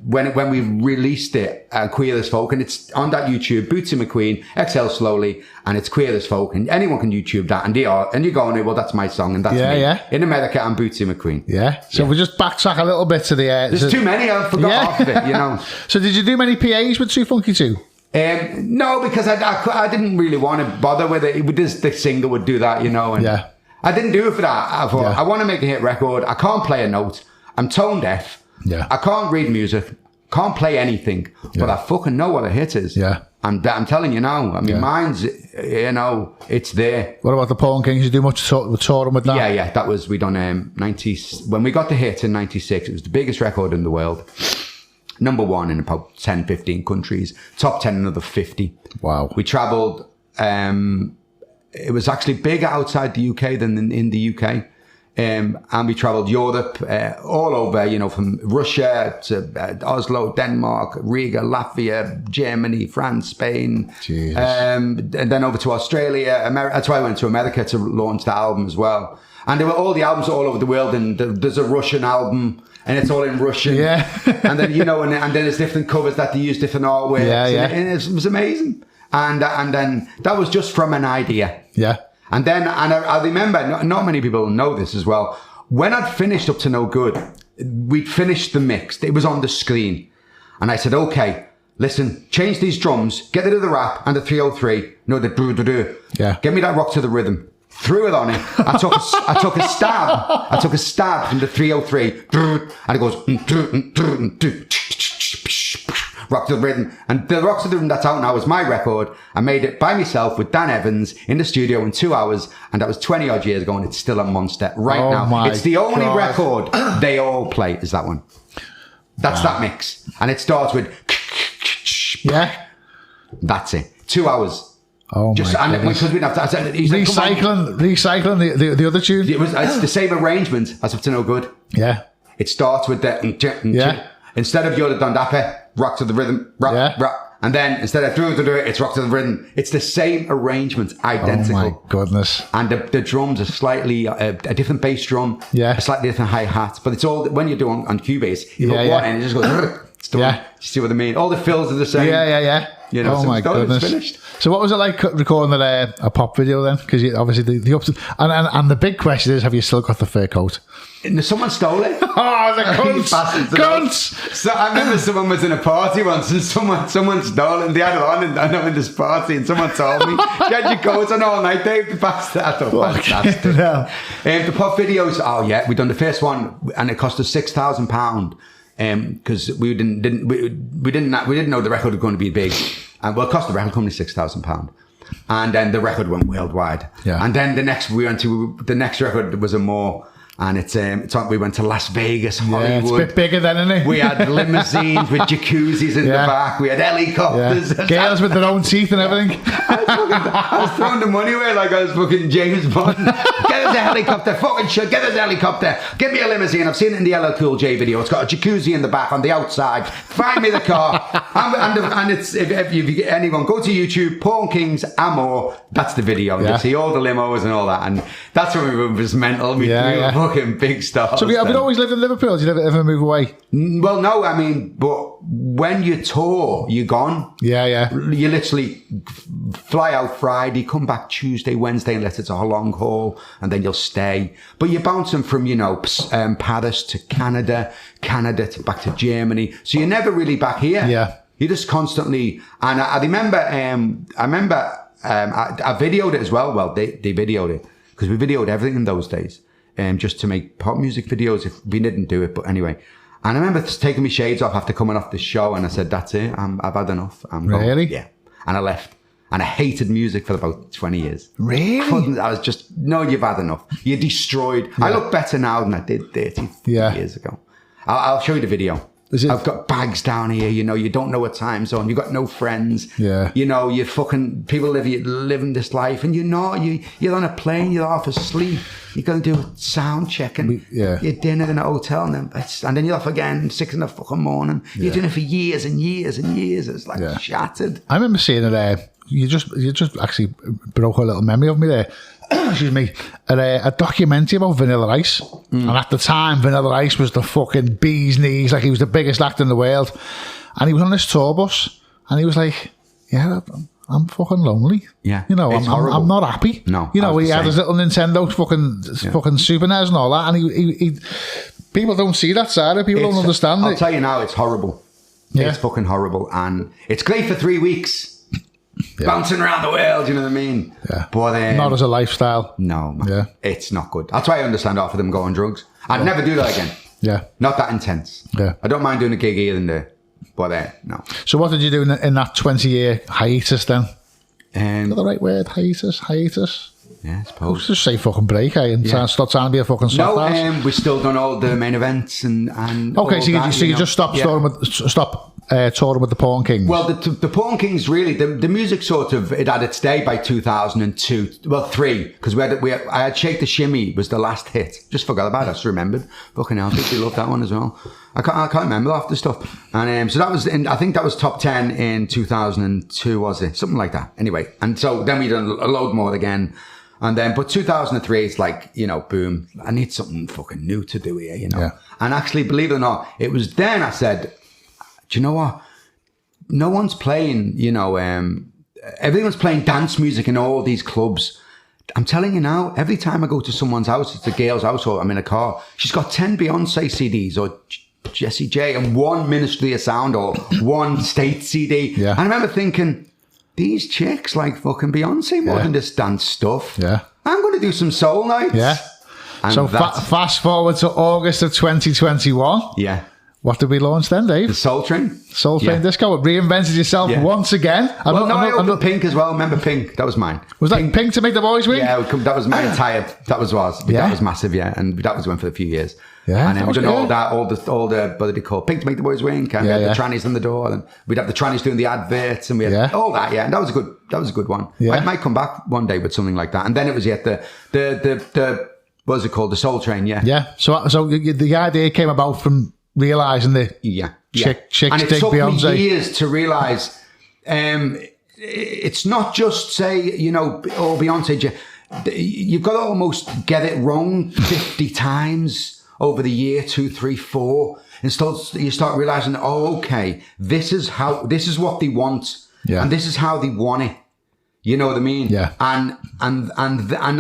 when we released it, Queer as Folk, and it's on that YouTube, Bootsy McQueen, Exhale Slowly, and it's Queer as Folk, and anyone can YouTube that, and you're going, well, that's my song, and that's me. In America, I'm Bootsy McQueen. Yeah. So we just backtrack a little bit to the... There's too many, I forgot half of it, you know. So did you do many PAs with 2funky2? No, because I didn't really want to bother with it. The singer would do that, you know, and I didn't do it for that. I thought, I want to make a hit record. I can't play a note. I'm tone deaf. Yeah. I can't read music, can't play anything, but I fucking know what a hit is. Yeah. I'm telling you now. I mean, mine's, you know, it's there. What about the Paul Kings? You do much touring with that? Yeah. That was, we done 90, when we got the hit in 96, it was the biggest record in the world. Number 1 in about 10, 15 countries, top 10 in another 50. Wow. We travelled, it was actually bigger outside the UK than in the UK. And we travelled Europe, all over, you know, from Russia to Oslo, Denmark, Riga, Latvia, Germany, France, Spain. And then over to Australia, America. That's why I went to America to launch the album as well. And there were all the albums all over the world, and there's a Russian album, and it's all in Russian. Yeah. And then, you know, and then there's different covers that they use different artworks. And it was amazing. And then that was just from an idea. Yeah. And then, I remember, not many people know this as well, when I'd finished Up to No Good, we'd finished the mix, it was on the screen. And I said, okay, listen, change these drums, get rid of the rap and the 303, no, the do-do-do. Yeah. Get me that rock to the rhythm. Threw it on it. I took a stab from the 303, and it goes, rock to the rhythm. And the rock to the rhythm that's out now is my record. I made it by myself with Dan Evans in the studio in 2 hours, and that was 20 odd years ago, and it's still a monster now. It's the only record they all play is that one. That's that mix. And it starts with that's it. 2 hours. Oh, just, my and because we didn't have to, recycling the other tune. It's the same arrangement as Up to No Good. Yeah. It starts with the instead of Yoda Dondape, rock to the rhythm, rock, and then instead of do it, it's rock to the rhythm. It's the same arrangement, identical. Oh my goodness! And the drums are slightly a different bass drum, a slightly different hi hat, but it's all when you do on Cubase. You put one and it just goes. You see what I mean? All the fills are the same. You know, Oh so my it's done, goodness! it's finished. So what was it like recording a pop video then? Because obviously the ups and the big question is, have you still got the fur coat? And someone stole it. Oh, the cunts! So I remember someone was in a party once and someone stole it and they had it on and I know in this party and someone told me, you had your coat on all night, Dave, the bastard. I thought, fantastic. No. The pop videos, oh yeah, we done the first one and it cost us £6,000 because we didn't know the record was going to be big. And well, it cost the record company £6,000. And then the record went worldwide. Yeah. And then the next record was a more. And we went to Las Vegas, Hollywood. Yeah, it's a bit bigger then, isn't it? We had limousines with jacuzzis in the back. We had helicopters. Yeah. Girls with their own teeth and everything. I was throwing the money away like I was fucking James Bond. Get us a helicopter, fucking shit. Get us a helicopter. Get me a limousine. I've seen it in the LL Cool J video. It's got a jacuzzi in the back on the outside. Find me the car. and it's if you get anyone, go to YouTube, Porn Kings Amor. That's the video. You'll see all the limos and all that. And that's when we were just mental. We were fucking big stars. So have you always lived in Liverpool? Did you ever move away? Well, no, I mean, but when you tour, you're gone. Yeah. You literally fly out Friday, come back Tuesday, Wednesday, unless it's a long haul, and then you'll stay. But you're bouncing from, Paris to Canada to back to Germany. So you're never really back here. Yeah. You're just constantly, and I remember, I videoed it as well. Well, they videoed it because we videoed everything in those days. Just to make pop music videos if we didn't do it, but anyway. And I remember taking my shades off after coming off the show and I said, that's it, I've had enough. Really? Yeah. And I left. And I hated music for about 20 years. Really? I was just, no, you've had enough. You're destroyed. Yeah. I look better now than I did 30 years ago. I'll show you the video. I've got bags down here, you don't know what time zone, you've got no friends. Yeah. You fucking, people living this life and you're on a plane, you're half asleep. You're going to do sound check and your dinner in a hotel and then you're off again 6 in the fucking morning. Yeah. You're doing it for years and years and years. It's like shattered. I remember seeing it, you just actually broke a little memory of me there. Excuse me, a documentary about Vanilla Ice. And at the time, Vanilla Ice was the fucking bee's knees, like he was the biggest act in the world. And he was on this tour bus and he was like, yeah, I'm fucking lonely. Yeah. I'm not happy. No. He had his little Nintendo fucking Super NES and all that. And he people don't see that side of it. People don't understand it. I'll tell you now, it's horrible. Yeah. It's fucking horrible. And it's great for 3 weeks. Yeah. Bouncing around the world, you know what I mean? Yeah. But not as a lifestyle. No, man. Yeah. It's not good. That's why I understand half of them go on drugs. I'd never do that again. Yeah. Not that intense. Yeah. I don't mind doing a gig here and there. But no. So what did you do in that 20-year hiatus then? Is that the right word? Hiatus? Yeah, I suppose. Just say fucking break, and stop trying to be a fucking soft ass. We still done all the main events and okay, so you just stopped touring with the Porn Kings. Well, the Porn Kings really the music sort of it had its day by 2002. Well, 3 because I had Shake the Shimmy was the last hit. Just forgot about it. I just remembered. Fucking hell, people love that one as well. I can't remember half the stuff. And so that was I think that was top 10 in 2002, was it? Something like that. Anyway, and so then we done a load more again. And then, but 2003, it's like, boom, I need something fucking new to do here, Yeah. And actually, believe it or not, it was then I said, do you know what? No one's playing, everyone's playing dance music in all these clubs. I'm telling you now, every time I go to someone's house, it's a girl's house or I'm in a car, she's got 10 Beyonce CDs or Jessie J and 1 Ministry of Sound or 1 State CD. Yeah. And I remember thinking, these chicks like fucking Beyonce more than this dance stuff. Yeah. I'm going to do some soul nights. Yeah. And so fast forward to August of 2021. Yeah. What did we launch then, Dave? The Soul Train. Soul Train Disco. It reinvented yourself once again. I opened Pink as well. Remember Pink? That was mine. Was that Pink to make the boys wing? Yeah, that was my entire. That was massive. Yeah, and that was went for a few years. Yeah, and then we did all the what did they call Pink to make the boys wing? And we had the trannies on the door, and we'd have the trannies doing the adverts, and we had all that. Yeah, and that was a good one. Yeah. I might come back one day with something like that. And then it was the what was it called? The Soul Train. Yeah. Yeah. So the idea came about from realising that chicks and dig Beyonce. Me years to realise it's not just say Beyonce. You've got to almost get it wrong 50 times over the year 2, 3, 4, and you start realising, okay, this is what they want, Yeah. And this is how they want it. You know what I mean? Yeah. And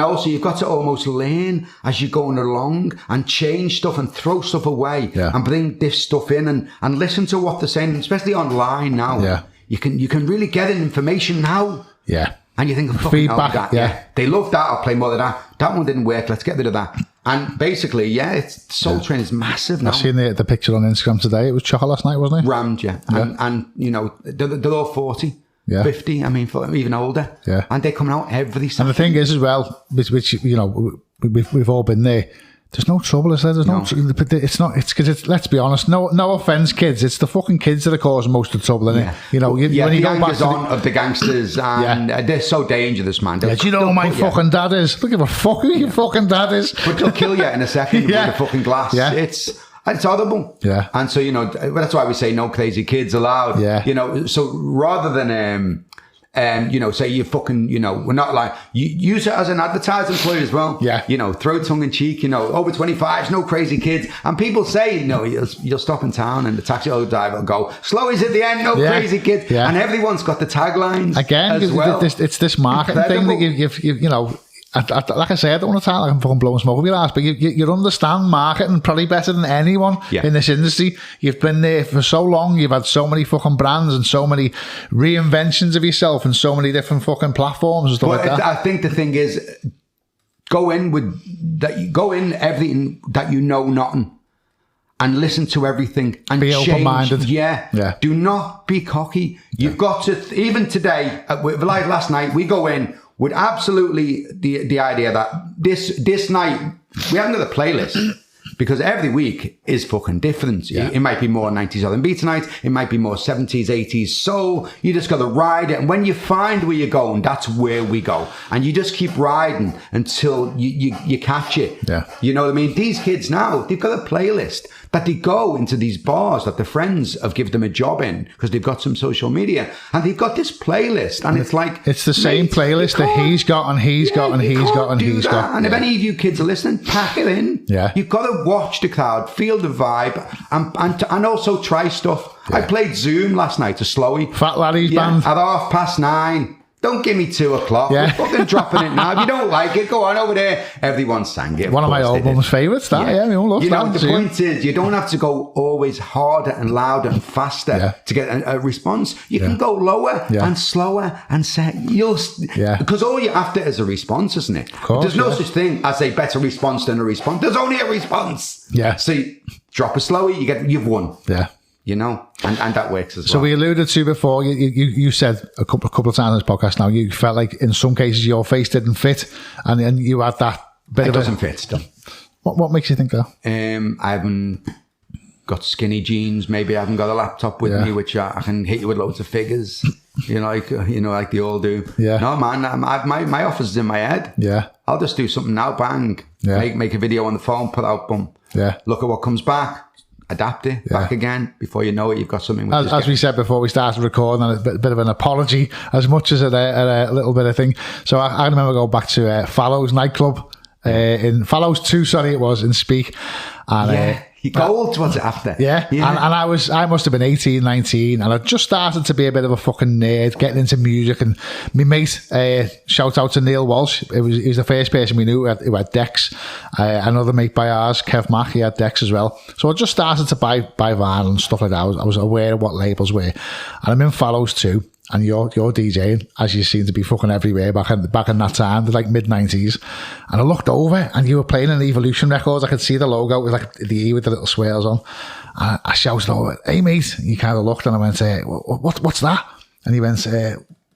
also you've got to almost learn as you're going along and change stuff and throw stuff away and bring this stuff in and listen to what they're saying, especially online now. Yeah. You can really get information now. Yeah. And you think, feedback, that. yeah. They love that, I'll play more of that. That one didn't work, let's get rid of that. And basically, it's Soul Train is massive now. I've seen the picture on Instagram today. It was Choco last night, wasn't it? Rammed, yeah. And you know, they're all 40. Yeah. 50, I mean, even older. Yeah. And they're coming out every Saturday. And the thing is as well, which you know, we've all been there, there's no trouble, is there? There's no. It's not. It's because it's. Let's be honest. No offense, kids. It's the fucking kids that are causing most of the trouble, isn't it? You know. When you go back to of the gangsters, and they're so dangerous, man. Do you know who my fucking dad is? Look at what fucking your fucking dad is. But they'll kill you in a second with a fucking glass. Yeah. It's horrible. Yeah. And so, you know, that's why we say no crazy kids allowed. Yeah. You know, so rather than you know, say you fucking, you know, we're not like, you use it as an advertising ploy as well. Yeah. You know, throw tongue in cheek, you know, over 25s, no crazy kids. And people say, you know, you'll stop in town and the taxi driver will go, slowies at the end, no crazy kids. Yeah. And everyone's got the taglines. Again, as well. It's this marketing thing that you've you know, like I said, I don't want to talk like I'm fucking blowing smoke up your ass, but you understand marketing probably better than anyone in this industry. You've been there for so long, you've had so many fucking brands and so many reinventions of yourself and so many different fucking platforms and stuff like that. I think the thing is, go in everything that you know nothing. And listen to everything and be change. Open-minded. Yeah. Do not be cocky. You've got to, even today, like last night, we go in with absolutely the idea that this night we have another playlist because every week is fucking different. Yeah. It might be more 90s R&B tonight. It might be more 70s, 80s soul. You just got to ride it. And when you find where you're going, that's where we go. And you just keep riding until you catch it. Yeah. You know what I mean? These kids now, they've got a playlist that they go into these bars that their friends have given them a job in because they've got some social media and they've got this playlist and it's like it's the same playlist that he's got and he's got and he's got and he's got. And if any of you kids are listening, pack it in. Yeah. You've got to watch the crowd, feel the vibe and also try stuff. Yeah. I played Zoom last night to Slowy. Fat Laddie's band. At 9:30. Don't give me 2:00. Yeah. We're fucking dropping it now. If you don't like it, go on over there. Everyone sang it. One of my album's favourites, that. Yeah, we all love that. You know, the point is, you don't have to go always harder and louder and faster to get a response. You can go lower and slower and say, because all you're after is a response, isn't it? Of course, there's no such thing as a better response than a response. There's only a response. Yeah. So you drop it slower, you've won. Yeah. You know, and that works as well. So we alluded to before, you said a couple of times on this podcast now, you felt like in some cases your face didn't fit and you had that bit of it. It doesn't fit still. What makes you think that? I haven't got skinny jeans. Maybe I haven't got a laptop with me, which I can hit you with loads of figures, like they all do. Yeah. No, man, my office is in my head. Yeah. I'll just do something now, bang. Yeah. Make a video on the phone, put out, boom. Yeah. Look at what comes back. Adapt it back again. Before you know it, you've got something. As we said before we started recording, and a bit of an apology as much as a little bit of thing. So I remember going back to Fallows nightclub in Fallows 2. Sorry, it was in Speak. And Gold was it after? Yeah. And I must have been 18, 19, and I just started to be a bit of a fucking nerd, getting into music. And my mate, shout out to Neil Walsh. He was the first person we knew who had decks. Another mate by ours, Kev Mack, he had decks as well. So I just started to buy vinyl and stuff like that. I was aware of what labels were. And I'm in Fallows 2. And you're DJing, as you seem to be fucking everywhere back in that time, like mid-90s. And I looked over and you were playing an Evolution record. I could see the logo with like the E with the little swirls on. And I shouted over, "Hey mate." And he kind of looked and I went, what's that? And he went,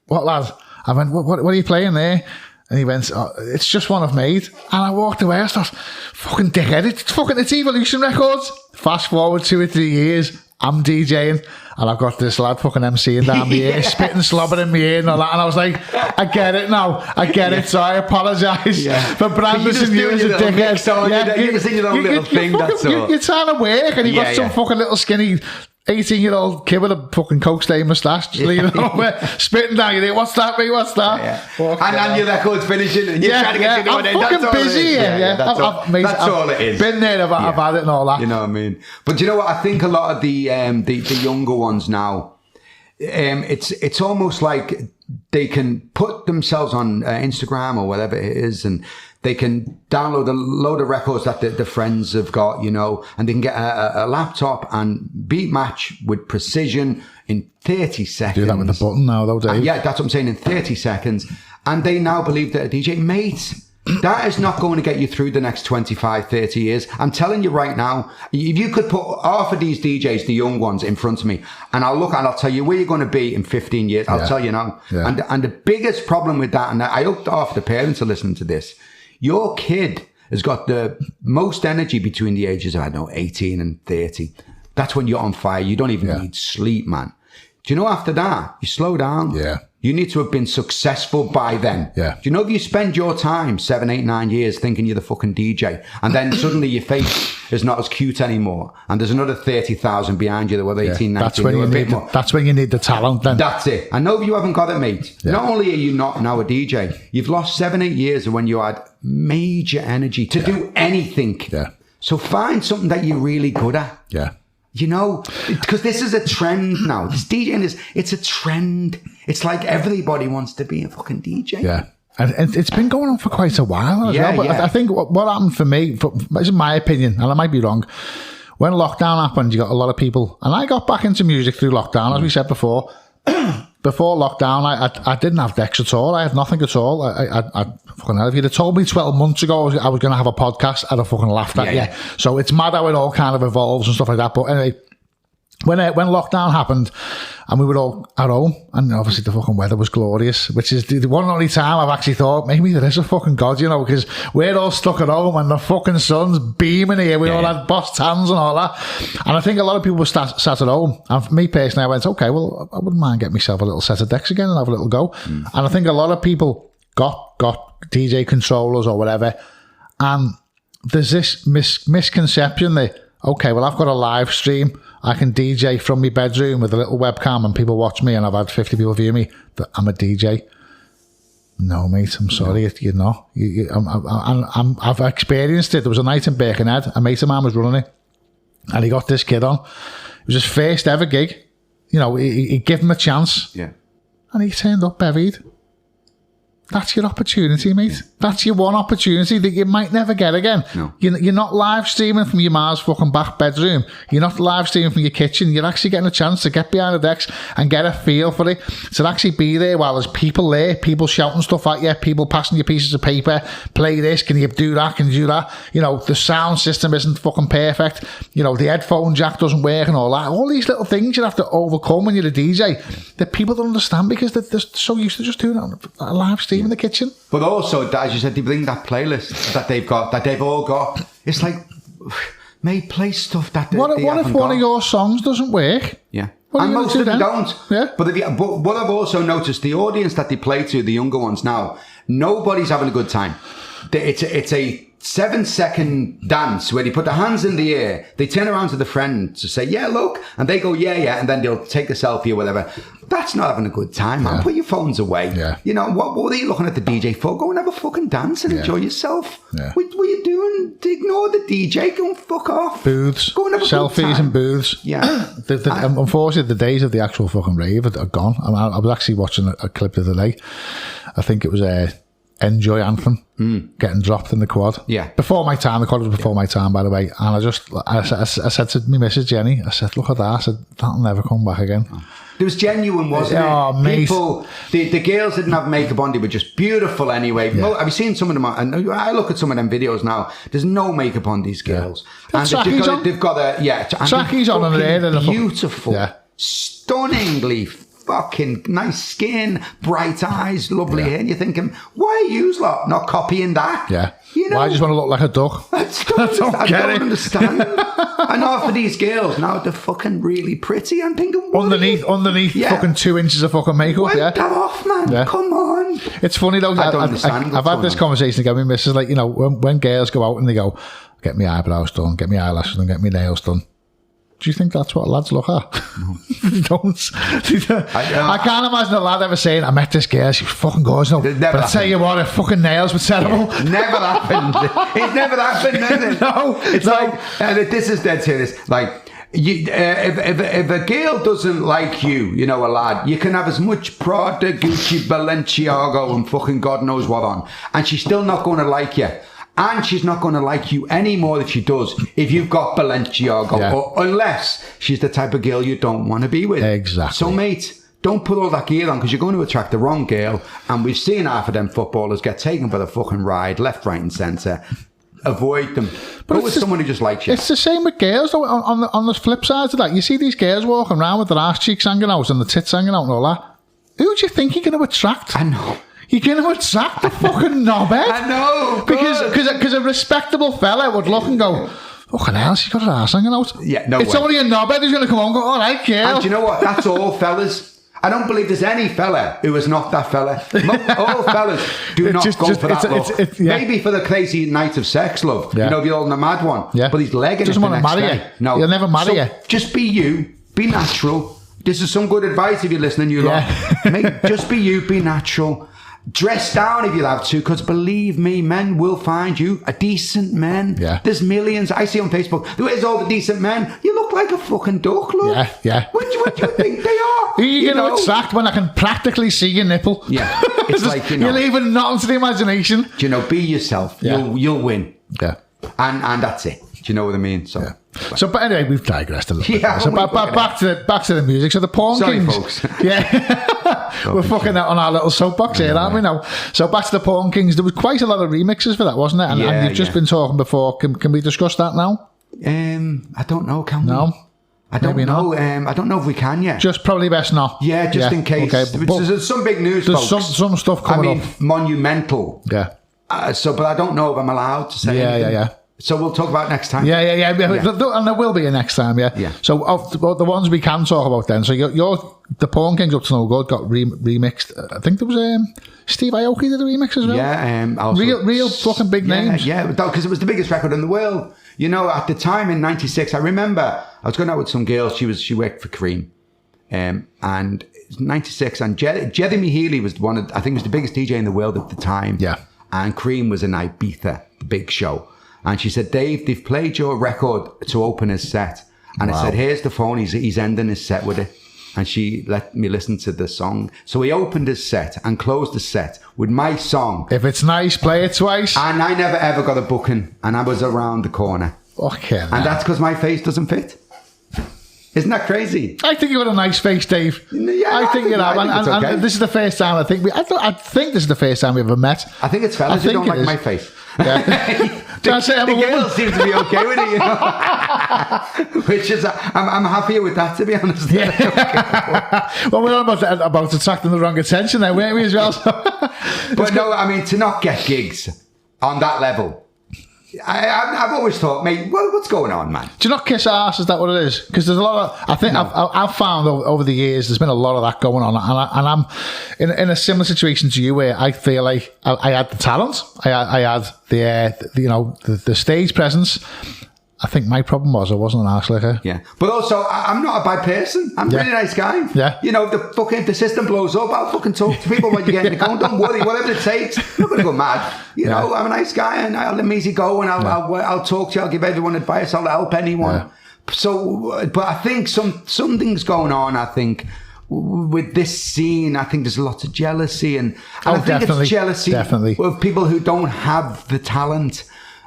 "What lad?" I went, what are you playing there? And he went, "Oh, it's just one I've made." And I walked away. I thought, fucking dickhead, it's Evolution records. Fast forward 2 or 3 years, I'm DJing. And I've got this lad fucking MCing down my ear, spitting slobber in my ear and all that. And I was like, I get it now. I get it. So I apologise for brandishing you as a dickhead. You're just in your own little thing, that's all. You're trying to work and you've got some fucking little skinny 18-year-old kid with a fucking coke stained moustache just leaning over, spitting down your ear. What's that, mate? What's that? And your record's finishing and you're trying to get I'm fucking busy. That's all it is. Been there, I've had it and all that. You know what I mean? But you know what? I think a lot of the younger ones now, it's almost like they can put themselves on Instagram or whatever it is, and they can download a load of records that the friends have got, you know, and they can get a laptop and beat match with precision in 30 seconds. Do that with the button now, though, Dave. Yeah, that's what I'm saying, in 30 seconds. And they now believe that a DJ, mate, that is not going to get you through the next 25, 30 years. I'm telling you right now, if you could put half of these DJs, the young ones, in front of me, and I'll look and I'll tell you where you're going to be in 15 years. I'll tell you now. Yeah. And the biggest problem with that, and I hope half the parents are listening to this, your kid has got the most energy between the ages of, I don't know, 18 and 30. That's when you're on fire. You don't even need sleep, man. Do you know after that, you slow down? Yeah. You need to have been successful by then. Yeah. Do you know if you spend your time 7, 8, 9 years thinking you're the fucking DJ, and then suddenly your face is not as cute anymore, and there's another 30,000 behind you that were 18, 19. That's when you need the talent then. That's it. I know if you haven't got it, mate. Yeah. Not only are you not now a DJ, you've lost 7, 8 years of when you had major energy to do anything. Yeah. So find something that you're really good at. Yeah. You know, because this is a trend now. This DJing it's a trend. It's like everybody wants to be a fucking DJ. Yeah. And it's been going on for quite a while as well. But I think what happened for me, this is my opinion, and I might be wrong, when lockdown happened, you got a lot of people, and I got back into music through lockdown, as we said before. Before lockdown, I didn't have decks at all. I had nothing at all. I fucking hell, if you'd have told me 12 months ago I was going to have a podcast, I'd have fucking laughed at you. So it's mad how it all kind of evolves and stuff like that. But anyway, when lockdown happened and we were all at home, and obviously the fucking weather was glorious, which is the one and only time I've actually thought maybe there is a fucking God, you know, because we're all stuck at home and the fucking sun's beaming here. We all had boss tans and all that. And I think a lot of people were sat at home. And for me personally, I went, okay, well, I wouldn't mind getting myself a little set of decks again and have a little go. And I think a lot of people got DJ controllers or whatever. And there's this misconception that, okay, well, I've got a live stream. I can DJ from my bedroom with a little webcam and people watch me, and I've had 50 people view me, that I'm a DJ. No, mate, I'm sorry, you're not. I've experienced it. There was a night in Birkenhead, a mate of mine was running it, and he got this kid on. It was his first ever gig. You know, he gave him a chance. Yeah. And he turned up buried. That's your opportunity, mate. That's your one opportunity that you might never get again. No. You're not live streaming from your ma's fucking back bedroom. You're not live streaming from your kitchen. You're actually getting a chance to get behind the decks and get a feel for it. To actually be there while there's people there, people shouting stuff at you, people passing you pieces of paper, play this, can you do that, can you do that? You know, the sound system isn't fucking perfect. You know, the headphone jack doesn't work and all that. All these little things you have to overcome when you're a DJ that people don't understand because they're so used to just doing it on a live stream in the kitchen. But also, as you said, they bring that playlist that they've all got. It's like, mate, play stuff that they what if one of your songs doesn't work? Yeah. And most of them don't. Yeah. But what I've also noticed, the audience that they play to, the younger ones now, nobody's having a good time. It's a 7-second dance where they put their hands in the air, they turn around to the friend to say, yeah, look, and they go, yeah, and then they'll take a selfie or whatever. That's not having a good time, man. Put your phones away. Yeah. You know, what are you looking at the DJ for? Go and have a fucking dance and enjoy yourself. Yeah. What are you doing? Ignore the DJ, go and fuck off. Booths, go and have a selfies and booths. Yeah. Unfortunately, the days of the actual fucking rave are gone. I was actually watching a clip the other day. I think it was Enjoy Anthem getting dropped in the quad. Yeah. Before my time, the quad was before my time, by the way. And I said to my missus Jenny, I said, look at that. I said, that'll never come back again. It was genuine, wasn't it? Oh, mate. People, the girls didn't have makeup on, they were just beautiful anyway. Yeah. Have you seen some of them? And I look at some of them videos now, there's no makeup on these girls. Yeah. And they've got trackies on there. Beautiful. Stunningly fucking nice skin, bright eyes, lovely hair, and you're thinking, why are you lot not copying that? Yeah. You know, why do you just want to look like a duck? I don't understand. And half of these girls now, they're fucking really pretty. I'm thinking, underneath fucking 2 inches of fucking makeup. Wipe that off, man. Yeah. Come on. It's funny though. I've had this conversation again with Mrs. Like, you know, when girls go out and they go, get me eyebrows done, get me eyelashes done, get me nails done. Do you think that's what lads look at? No. They don't. I can't imagine a lad ever saying, I met this girl, she was fucking gorgeous. No, but I tell you what, her fucking nails were terrible. Yeah, never happened. It never happened, has it? No. It's like, this is dead serious. Like, If a girl doesn't like you, you know, a lad, you can have as much Prada, Gucci, Balenciaga and fucking God knows what on, and she's still not going to like you. And she's not going to like you any more than she does if you've got Balenciaga, or unless she's the type of girl you don't want to be with. Exactly. So, mate, don't put all that gear on because you're going to attract the wrong girl. And we've seen half of them footballers get taken by the fucking ride, left, right and centre. Avoid them. But with someone who just likes you. It's the same with girls, though. On the flip side of that, you see these girls walking around with their ass cheeks hanging out and the tits hanging out and all that. Who do you think you're going to attract? I know. You're going to attract the fucking knobhead. I know. Because a respectable fella would look and go, fucking hell, she's got her ass hanging out. Yeah, no It's way. only a knobhead who's going to come on and go, all right, girl. And do you know what? That's all fellas. I don't believe there's any fella who is not that fella. All fellas do not go for that look. Maybe for the crazy night of sex, love. Yeah. You know, if you're holding a mad one. Yeah. But he's legging Doesn't it the want to next marry day. you. No. He'll never marry you. Just be you. Be natural. This is some good advice if you're listening, you lot. Mate, just be you. Be natural. Dress down if you have to, because believe me, men will find you a decent man. Yeah. There's millions. I see on Facebook, where's all the decent men? You look like a fucking duck, look. Yeah. What do you think they are? Who are you going to attract when I can practically see your nipple? Yeah. It's like, you know. You're leaving nothing to the imagination. Do you know, be yourself. Yeah. You'll win. Yeah. And that's it. Do you know what I mean? So, So, but anyway, we've digressed a little bit. Yeah, So back to the music. So the Porn Sorry, Kings. folks. Yeah. We're fucking out on our little soapbox here, aren't we now? So back to the Porn Kings. There was quite a lot of remixes for that, wasn't it? And you've just been talking before. Can we discuss that now? I don't know. Can we? No. I don't Maybe know. not. I don't know if we can yet. Just probably best not. Yeah, just in case. Okay, There's some big news, there's folks. some stuff coming up. Monumental. Yeah. But I don't know if I'm allowed to say anything. Yeah. So we'll talk about it next time. Yeah. And there will be a next time, yeah. So of the ones we can talk about then. So you're the Porn Kings Up to No Good got remixed. I think there was Steve Aoki did a remix as well. Yeah. Also, real fucking big names. Yeah, because it was the biggest record in the world. You know, at the time in '96, I remember I was going out with some girl. She worked for Cream, and it was '96. And Jeremy Healy was I think was the biggest DJ in the world at the time. Yeah. And Cream was in Ibiza, the big show. And she said, Dave, they've played your record to open his set. And I said, here's the phone. He's ending his set with it. And she let me listen to the song. So he opened his set and closed the set with my song. If it's nice, play it twice. And I never ever got a booking. And I was around the corner. Okay. And that's because my face doesn't fit. Isn't that crazy? I think you got a nice face, Dave. Yeah, I think you have. okay. And this is the first time I think this is the first time we ever met. I think it's fellas who don't like my face. Yeah. The girls seem to be okay with it, you know. Which is, I'm happier with that, to be honest. Yeah. Well, we're about attracting the wrong attention there, weren't we, as well? But no, I mean, to not get gigs on that level, I've always thought, mate, what's going on, man? Do you not kiss ass? Is that what it is? Because there's a lot of, I think I've found over the years there's been a lot of that going on, and I'm in a similar situation to you where I feel like I had the talent, I had the stage presence. I think my problem was I wasn't an arse licker. Yeah, but also I'm not a bad person. I'm a really nice guy. Yeah, you know, if the system blows up, I'll fucking talk to people when you get in the car. Don't worry, whatever it takes. I'm not going to go mad. You know, I'm a nice guy, and I'll let me easy go, and I'll talk to you. I'll give everyone advice. I'll help anyone. Yeah. So, but I think something's going on. I think with this scene, I think there's lots of jealousy, and I think it's jealousy of people who don't have the talent,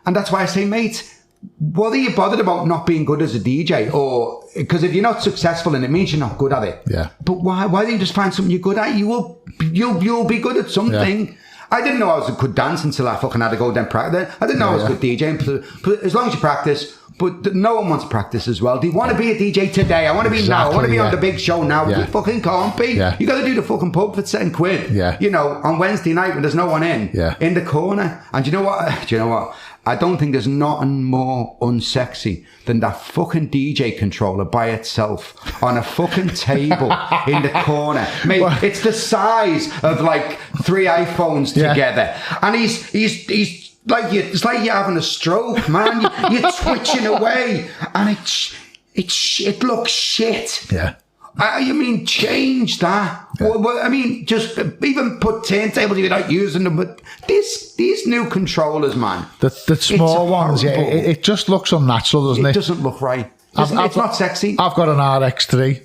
and that's why I say, mate, what are you bothered about not being good as a DJ? Or because if you're not successful, and it means you're not good at it. Yeah. But why don't you just find something you're good at? You'll be good at something. Yeah. I didn't know I was a good dancer until I fucking had to go down practice. I didn't know I was a good DJ. But as long as you practice, but no one wants to practice as well. Do you want to be a DJ today? I want to be now. I want to be on the big show now. You fucking can't be. Yeah. You got to do the fucking pub for £10. Yeah. You know, on Wednesday night when there's no one in the corner. And do you know what? I don't think there's nothing more unsexy than that fucking DJ controller by itself on a fucking table in the corner. Mate, it's the size of like 3 iPhones together. And he's like it's like you're having a stroke, man. You're twitching away, and it looks shit. Yeah. I mean, change that. Yeah. Well, I mean, just even put turntables you're not using them. But these new controllers, man, the small ones, it just looks unnatural, doesn't it? It doesn't look right. Listen, it's not sexy. I've got an RX3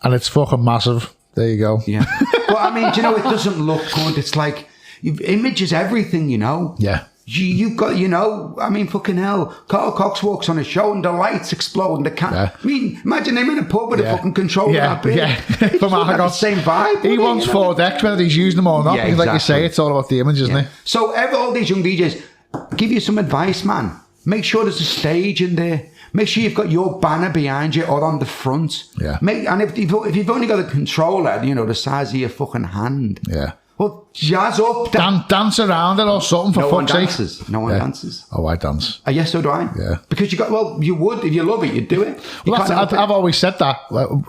and it's fucking massive. There you go. Yeah. But I mean, do you know, it doesn't look good. It's like, image is everything, you know? Yeah. You've got, you know, I mean, fucking hell. Carl Cox walks on a show and the lights explode and the Yeah. I mean, imagine him in a pub with a fucking controller that big. Yeah. It's From not the Argos. same vibe. He wants 4 decks, whether he's using them or not. Yeah, because like you exactly. say, it's all about the image, isn't it? So all these young DJs, give you some advice, man. Make sure there's a stage in there. Make sure you've got your banner behind you or on the front. Yeah. And if you've only got a controller, you know, the size of your fucking hand. Yeah. Well, jazz up. Dance around it or something, for No one fuck's sake. dances. No one dances. Oh, I dance. Yes, so do I. Yeah. Because you would, if you love it, you'd do it. You Well, can't help I've it. always said that.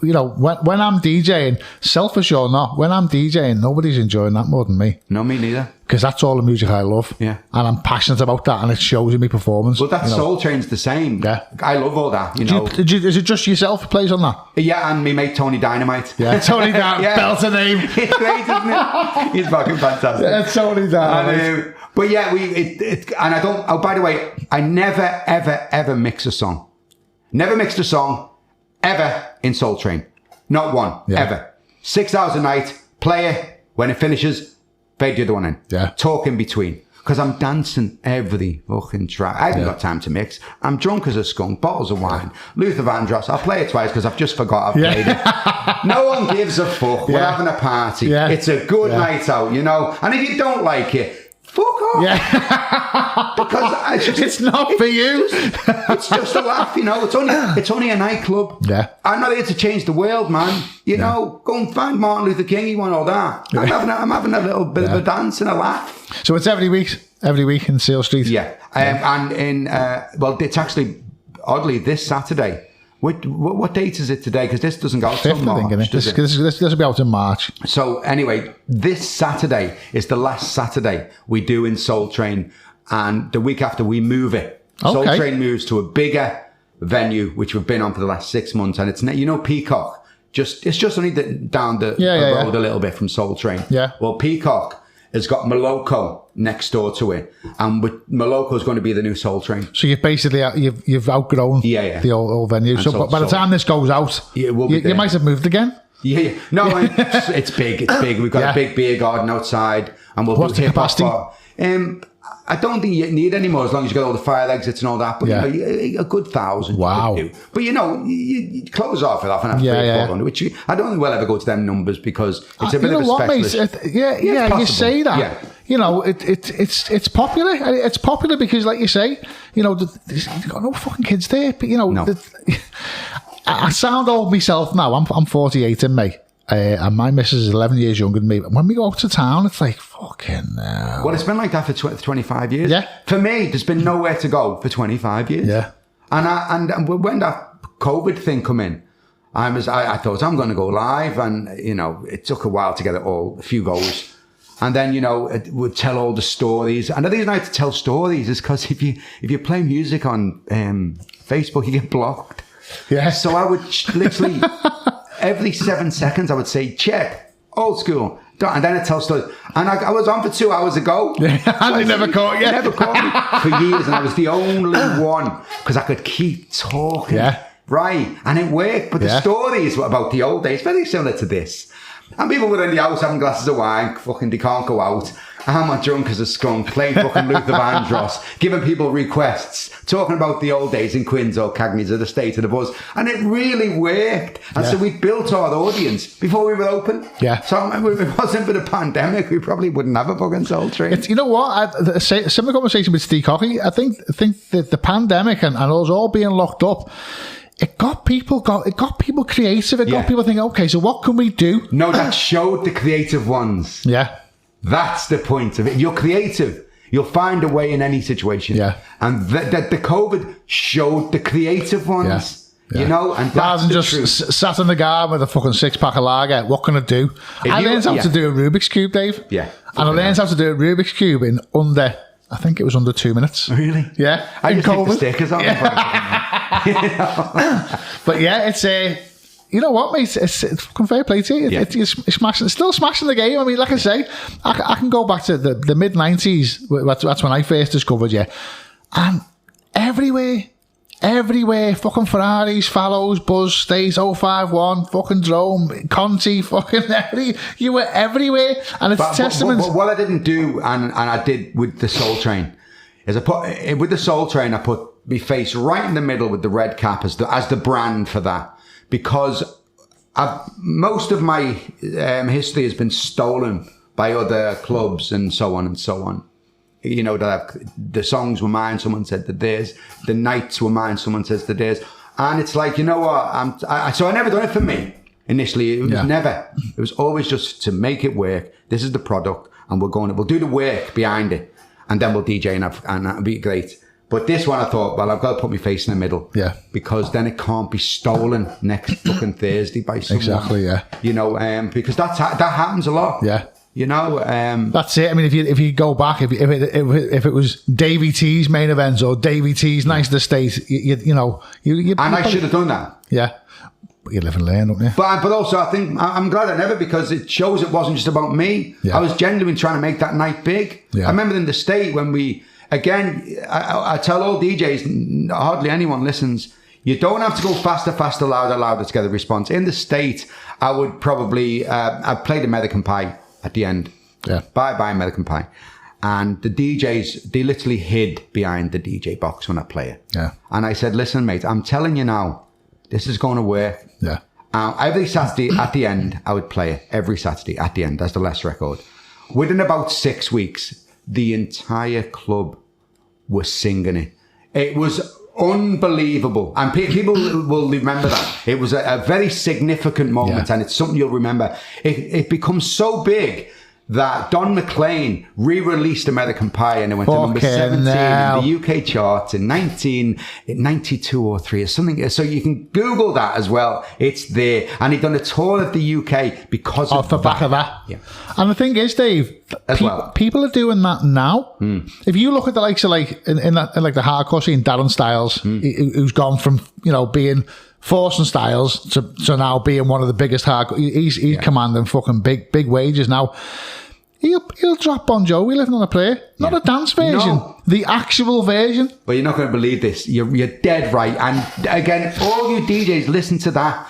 You know, when I'm DJing, selfish or not, when I'm DJing, nobody's enjoying that more than me. No, me neither. Because that's all the music I love. Yeah. And I'm passionate about that, and it shows in my performance. But that you know. Soul Train's the same. Yeah. I love all that, you know. Is it just yourself who plays on that? Yeah, and me mate Tony Dynamite. Yeah, Tony Dynamite. Yeah. Belter name. It's great, isn't it? He's fucking fantastic. Yeah, Tony Dynamite. But yeah, and I don't. Oh, by the way, I never, ever, ever mix a song. Never mixed a song ever in Soul Train. Not one, ever. 6 hours a night. Play it. When it finishes, fade the other one in. Yeah. Talk in between. Because I'm dancing every fucking track. I haven't got time to mix. I'm drunk as a skunk, bottles of wine. Luther Vandross, I'll play it twice because I've just forgot I've played it. No one gives a fuck. We're having a party. Yeah. It's a good night out, you know. And if you don't like it, fuck off. Yeah. Because It's not for you. it's just a laugh, you know. It's only a nightclub. Yeah. I'm not here to change the world, man. You know, go and find Martin Luther King. He won all that. I'm having a little bit of a dance and a laugh. So it's every week in Seal Street. Yeah. And in well, it's actually oddly this Saturday. What date is it today? Because this doesn't go out till 5th, I March. think, isn't it? Does it? This will be out in March. So anyway, this Saturday is the last Saturday we do in Soul Train, and the week after we move it. Soul Okay. Train moves to a bigger venue, which we've been on for the last 6 months, and it's Peacock. It's just only down the road a little bit from Soul Train. Yeah. Well, Peacock has got Moloko next door to it, and Moloko is going to be the new Soul Train. So you've basically you've outgrown the old venue. And So by the time this goes out, Yeah, it will be you there. might have moved again. Yeah. No, it's big. It's big. We've got a big beer garden outside, and we'll What's do the hip-hop capacity? bar. I don't think you need any more as long as you got all the fire exits and all that. But Yeah. you know, a good 1,000. Wow. You could do. But you know, you close off with half and half, 400, which I don't think we'll ever go to them numbers because it's a bit you know of a what, mate? specialist. You possible. say that. Yeah. You know, it's popular. It's popular because, like you say, you know, there's got no fucking kids there. But you know, No. I sound old myself now. I'm 48 in May. And my missus is 11 years younger than me. When we go out to town, it's like, fucking hell. Well, it's been like that for 25 years. Yeah. For me, there's been nowhere to go for 25 years. Yeah. And when that COVID thing come in, I thought I'm going to go live, and you know, it took a while to get a few goes, and then you know, it would tell all the stories. And the reason I like to tell stories is because if you play music on Facebook, you get blocked. Yeah. So I would literally every 7 seconds I would say, check, old school. And then it tells stories. And I was on for 2 hours ago. And they never caught you. They never caught me for years. And I was the only one because I could keep talking. Yeah. Right. And it worked. But the stories about the old days, very similar to this. And people were in the house having glasses of wine. Fucking, they can't go out. I'm drunk as a skunk, playing fucking Luther Vandross, giving people requests, talking about the old days in Quins or Cagney's or the State of the Buzz. And it really worked. And so we built our audience before we were open. Yeah. So if it wasn't for the pandemic, we probably wouldn't have a fucking Soul Train. You know what? A similar conversation with Steve Cocky. I think that the pandemic and us all being locked up, it got people creative. It got people thinking, okay, so what can we do? No, that showed the creative ones. Yeah. That's the point of it. If you're creative, you'll find a way in any situation. Yeah. And the COVID showed the creative ones. Yeah. You know, and rather that's than the just truth. sat in the garden with a fucking 6-pack of lager, what can I do? I learned how to do a Rubik's Cube, Dave. Yeah. And I learned how to do a Rubik's Cube in under 2 minutes. Really? Yeah. I just take the COVID. stickers off. But yeah, it's you know what, mate? It's fucking fair play to you. It's smashing, still smashing the game. I mean, like I say, I can go back to the mid-90s. That's when I first discovered you. And everywhere everywhere. Fucking Ferraris, Fallows, Buzz, Stays 051, fucking Drome, Conti, fucking you were everywhere. And it's testament. But what I didn't do, and I did with the Soul Train, is with the Soul Train, I put my face right in the middle with the red cap as the brand for that. Because most of my history has been stolen by other clubs and so on and so on. You know, the songs were mine, someone said that theirs. The nights were mine, someone says that theirs. And it's like, you know what? So I never done it for me initially. It was never. It was always just to make it work. This is the product, and we'll do the work behind it, and then we'll DJ and that'll be great. But this one, I thought, well, I've got to put my face in the middle. Yeah. Because then it can't be stolen next fucking Thursday by someone. Exactly, yeah. You know, because that happens a lot. Yeah. You know, that's it. I mean, if you go back, if it was Davy T's main events or Davy T's Nice to State, you know, and I should have done that. Yeah, but you live and learn, don't you? But also, I think I'm glad I never, because it shows it wasn't just about me. Yeah. I was genuinely trying to make that night big. Yeah. I remember in the State when we I tell all DJs, hardly anyone listens. You don't have to go faster, louder to get a response. In the State, I would probably I played American Pie at the end. Yeah. Bye American Pie. And the DJs, they literally hid behind the DJ box when I play it. Yeah. And I said, listen, mate, I'm telling you now, this is going to work. Yeah. Every Saturday at the end, I would play it. Every Saturday at the end. That's the last record. Within about 6 weeks, the entire club was singing it. It was unbelievable. And people will remember that. It was a very significant moment, and it's something you'll remember. It becomes so big that Don McLean re-released American Pie, and it went to number 17 in the UK charts in 1992 or 3 or something. So you can Google that as well. It's there. And he'd done a tour of the UK because of the back of that. Yeah. And the thing is, Dave, people are doing that now. If you look at the likes of in the hardcore scene, Darren Styles, who's gone from, being forcing Styles to now being one of the biggest hardcore. He's commanding fucking big wages now. He'll drop Bon Jovi Living on a Prayer. Not a dance version. No. The actual version. But you're not going to believe this. You're dead right. And again, all you DJs, listen to that.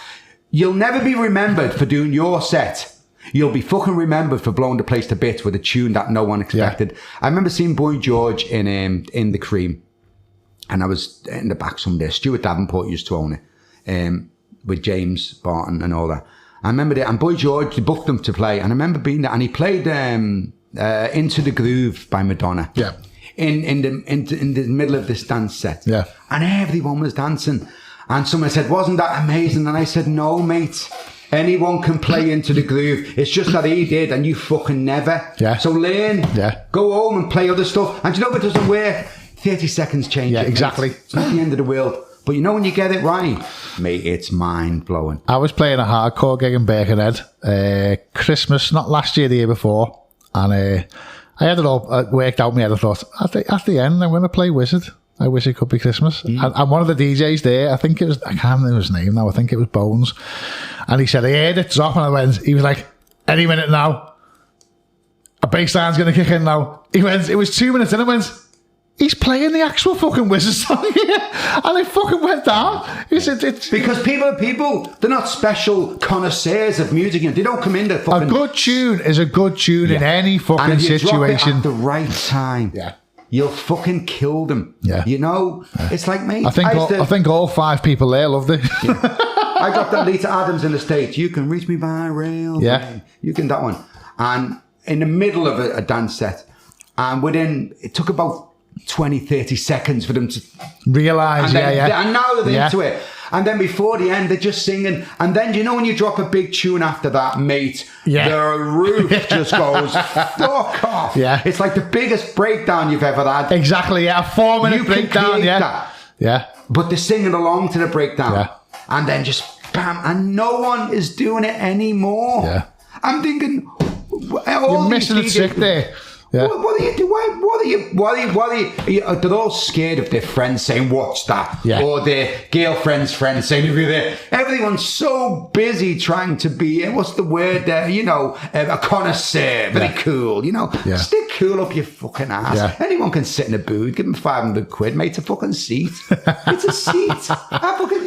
You'll never be remembered for doing your set. You'll be fucking remembered for blowing the place to bits with a tune that no one expected. Yeah. I remember seeing Boy George in The Cream. And I was in the back someday. Stuart Davenport used to own it. With James Barton and all that. I remember that, and Boy George, they booked him to play, and I remember being there, and he played Into the Groove by Madonna. Yeah. In the middle of this dance set. Yeah. And everyone was dancing. And someone said, wasn't that amazing? And I said, no, mate. Anyone can play Into the Groove. It's just that he did, and you fucking never. Yeah. So learn. Yeah. Go home and play other stuff. And do you know if it doesn't work? 30 seconds change. Yeah, exactly. Mate. It's not the end of the world. But when you get it right, mate, it's mind-blowing. I was playing a hardcore gig in Birkenhead, Christmas, not last year, the year before, and I had it all worked out in my head. I thought, at the end, I'm going to play Wizard. I wish it could be Christmas. And one of the DJs there, I can't remember his name now, I think it was Bones, and he said, I heard it drop, and he was like, any minute now, a bass line's going to kick in now. He went, it was 2 minutes in, and I went, he's playing the actual fucking Wizard song here. And it fucking went down. It's because people are people. They're not special connoisseurs of music. They don't come in to fucking... A good tune is a good tune in any fucking situation. Drop it at the right time. Yeah. You'll fucking kill them. Yeah. It's like me. I think all 5 people there loved it. Yeah. I got that Lita Adams in the States. You can reach me by rail. Yeah. You can, that one. And in the middle of a dance set. And it took about 20, 30 seconds for them to realise, and now they're into it. And then before the end, they're just singing. And then, when you drop a big tune after that, mate, the roof just goes, fuck off. Yeah. It's like the biggest breakdown you've ever had. Exactly, yeah. A 4-minute breakdown, that. Yeah. But they're singing along to the breakdown. Yeah. And then just bam. And no one is doing it anymore. Yeah. I'm thinking... You're missing a trick there. Yeah. What are you doing? What are you? They're all scared of their friends saying, "Watch that," or their girlfriend's friends saying, "If you're there," everyone's so busy trying to be, what's the word there? A connoisseur, very cool. Stick cool up your fucking ass. Yeah. Anyone can sit in a booth, give them 500 quid, mate. It's a fucking seat. It's a seat. I fucking,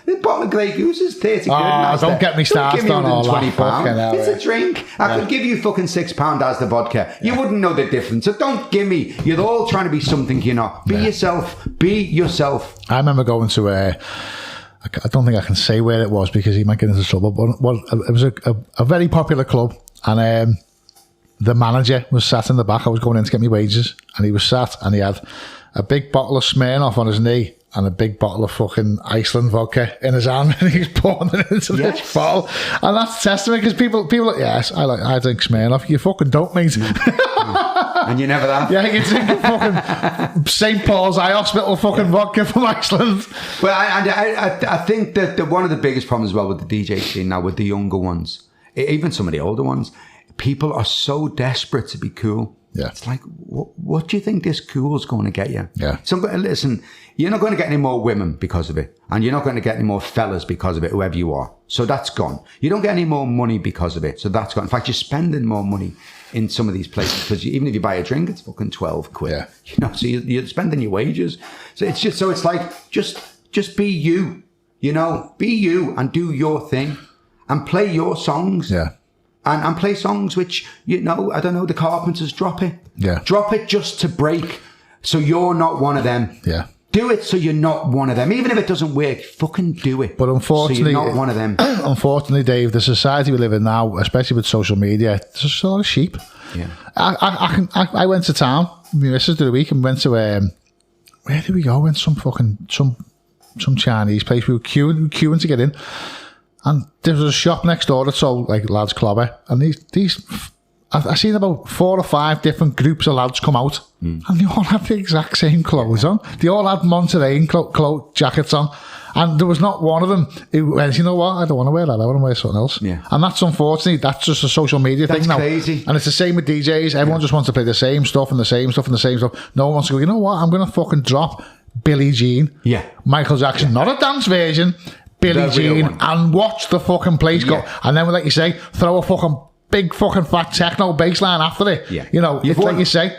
the bottle of Grey Goose is 30 quid. Oh, don't get me started on all that. £20. It's a drink. I could give you fucking £6 as the vodka. You wouldn't know the difference. So don't give me. You're all trying to be something you're not. Be yourself. Be yourself. I remember going to I don't think I can say where it was because he might get into trouble, but it was a very popular club, and the manager was sat in the back. I was going in to get my wages, and he was sat, and he had a big bottle of Smirnoff on his knee and a big bottle of fucking Iceland vodka in his hand, and he's pouring it into this bottle. And that's testament, because people like, yes, I drink Smirnoff. You fucking don't, mate. And you never have. Yeah, you drink fucking St. Paul's Eye Hospital fucking vodka from Iceland. Well, I think that one of the biggest problems as well with the DJ scene now, with the younger ones, even some of the older ones, people are so desperate to be cool. Yeah. It's like, what do you think this cool is going to get you? Yeah. Listen, you're not going to get any more women because of it. And you're not going to get any more fellas because of it, whoever you are. So that's gone. You don't get any more money because of it. So that's gone. In fact, you're spending more money in some of these places, because even if you buy a drink, it's fucking 12 quid. Yeah. So you're spending your wages. So it's like, just be you, be you and do your thing and play your songs. Yeah. And play songs which, I don't know, the Carpenters, drop it. Yeah. Drop it just to break, so you're not one of them. Yeah. Do it so you're not one of them. Even if it doesn't work, fucking do it. But unfortunately, so you're not one of them. Unfortunately, Dave, the society we live in now, especially with social media, there's just a lot of sheep. Yeah. I went to town, my missus did a week, and went to, where did we go? Went some Chinese place. We were queuing to get in. And there was a shop next door that sold like lads clobber, and these I seen about 4 or 5 different groups of lads come out, and they all had the exact same clothes on. They all had Monterey jackets on, and there was not one of them who went, you know what, I don't want to wear that, I want to wear something else. Yeah. And that's unfortunately, that's just a social media thing now. That's crazy. And it's the same with DJs. Everyone just wants to play the same stuff and the same stuff and the same stuff. No one wants to go, you know what, I'm going to fucking drop Billie Jean, Michael Jackson, not a dance version, Billie Jean, and watch the fucking place go. And then, like you say, throw a fucking big fucking fat techno bass line after it. Yeah. It's like you say,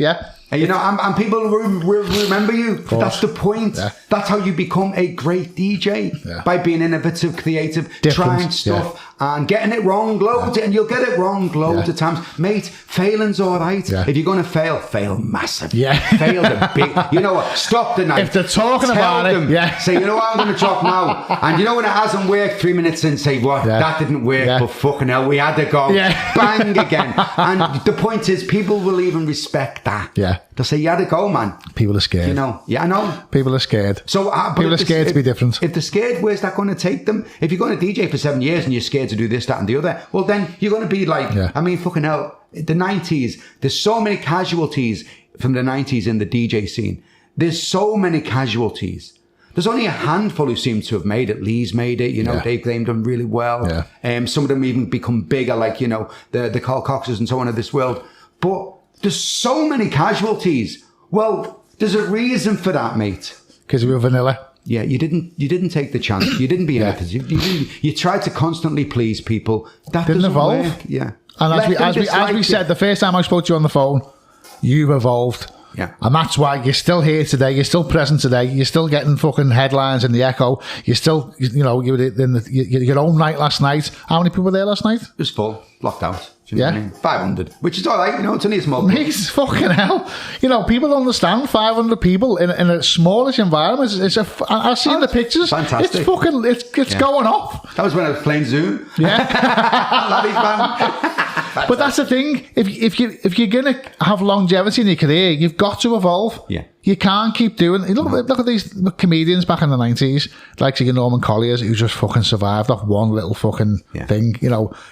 And and people will remember you. That's the point. Yeah. That's how you become a great DJ, by being innovative, creative, Different, trying stuff and getting it wrong loads, and you'll get it wrong loads of times, mate. Failing's all right. If you're going to fail massive. Fail the big. You know what? Stop the night. If they're talking Tell about them, it, say, you know what, I'm going to drop now. And you know when it hasn't worked, 3 minutes in, say, what? That didn't work, but fucking hell, we had to go. Bang again. And the point is, people will even respect that. They'll say, you had to go, man. People are scared. I know. People are scared. So people are scared to be different. If they're scared, where's that going to take them? If you're going to DJ for 7 years and you're scared to do this, that, and the other, well, then you're going to be like, I mean, fucking hell, the 90s, there's so many casualties from the 90s in the DJ scene. There's so many casualties. There's only a handful who seem to have made it. Lee's made it, Dave Graham done really well. Some of them even become bigger, like, the Carl Coxes and so on of this world. But there's so many casualties. Well, there's a reason for that, mate. Because we were vanilla. Yeah, you didn't take the chance. You didn't be innovative. You tried to constantly please people. That didn't doesn't evolve. work. Yeah. And as we said the first time I spoke to you on the phone, you've evolved. Yeah. And that's why you're still here today. You're still present today. You're still getting fucking headlines in the Echo. You're still, you were in your own night last night. How many people were there last night? It was full, locked out. Do you know what I mean? 500, which is all right. It's only a small. It's fucking hell. People don't understand 500 people in a smallish environment. I've seen the pictures. Fantastic. It's fucking, it's going off. That was when I was playing Zoom. Yeah. Laddie's band. But that's the thing. If you're gonna have longevity in your career, you've got to evolve. Yeah. You can't keep doing. Look at these comedians back in the 90s, like Norman Colliers, who just fucking survived off one little fucking thing.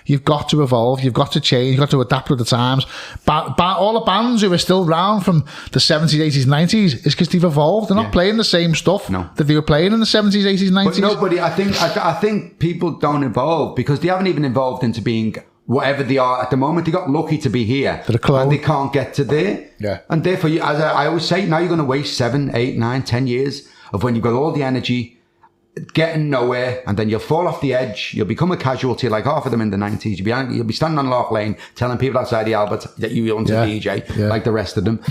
You've got to evolve. You've got to change. You've got to adapt with the times. All the bands who are still around from the 70s, 80s, 90s is because they've evolved. They're not playing the same stuff that they were playing in the 70s, 80s, 90s. But nobody. I think people don't evolve because they haven't even evolved into being whatever they are at the moment. They got lucky to be here, To the club. and they can't get to there. Yeah. And therefore, as I always say, now you're going to waste 7, 8, 9, 10 years of when you've got all the energy, getting nowhere, and then you'll fall off the edge. You'll become a casualty like half of them in the 90s. You'll be standing on Loch Lane telling people outside the Albert that you want to DJ like the rest of them.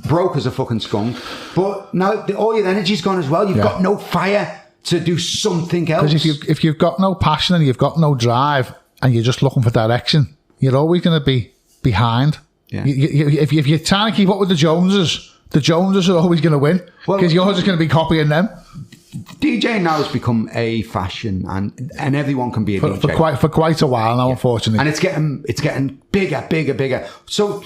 Broke as a fucking skunk. But now all your energy's gone as well. You've got no fire to do something else. Because if you've got no passion and you've got no drive and you're just looking for direction, you're always going to be behind. Yeah. If you're trying to keep up with the Joneses are always going to win because you're just going to be copying them. DJing now has become a fashion, and everyone can be a DJ for quite a while now, unfortunately. And it's getting bigger. So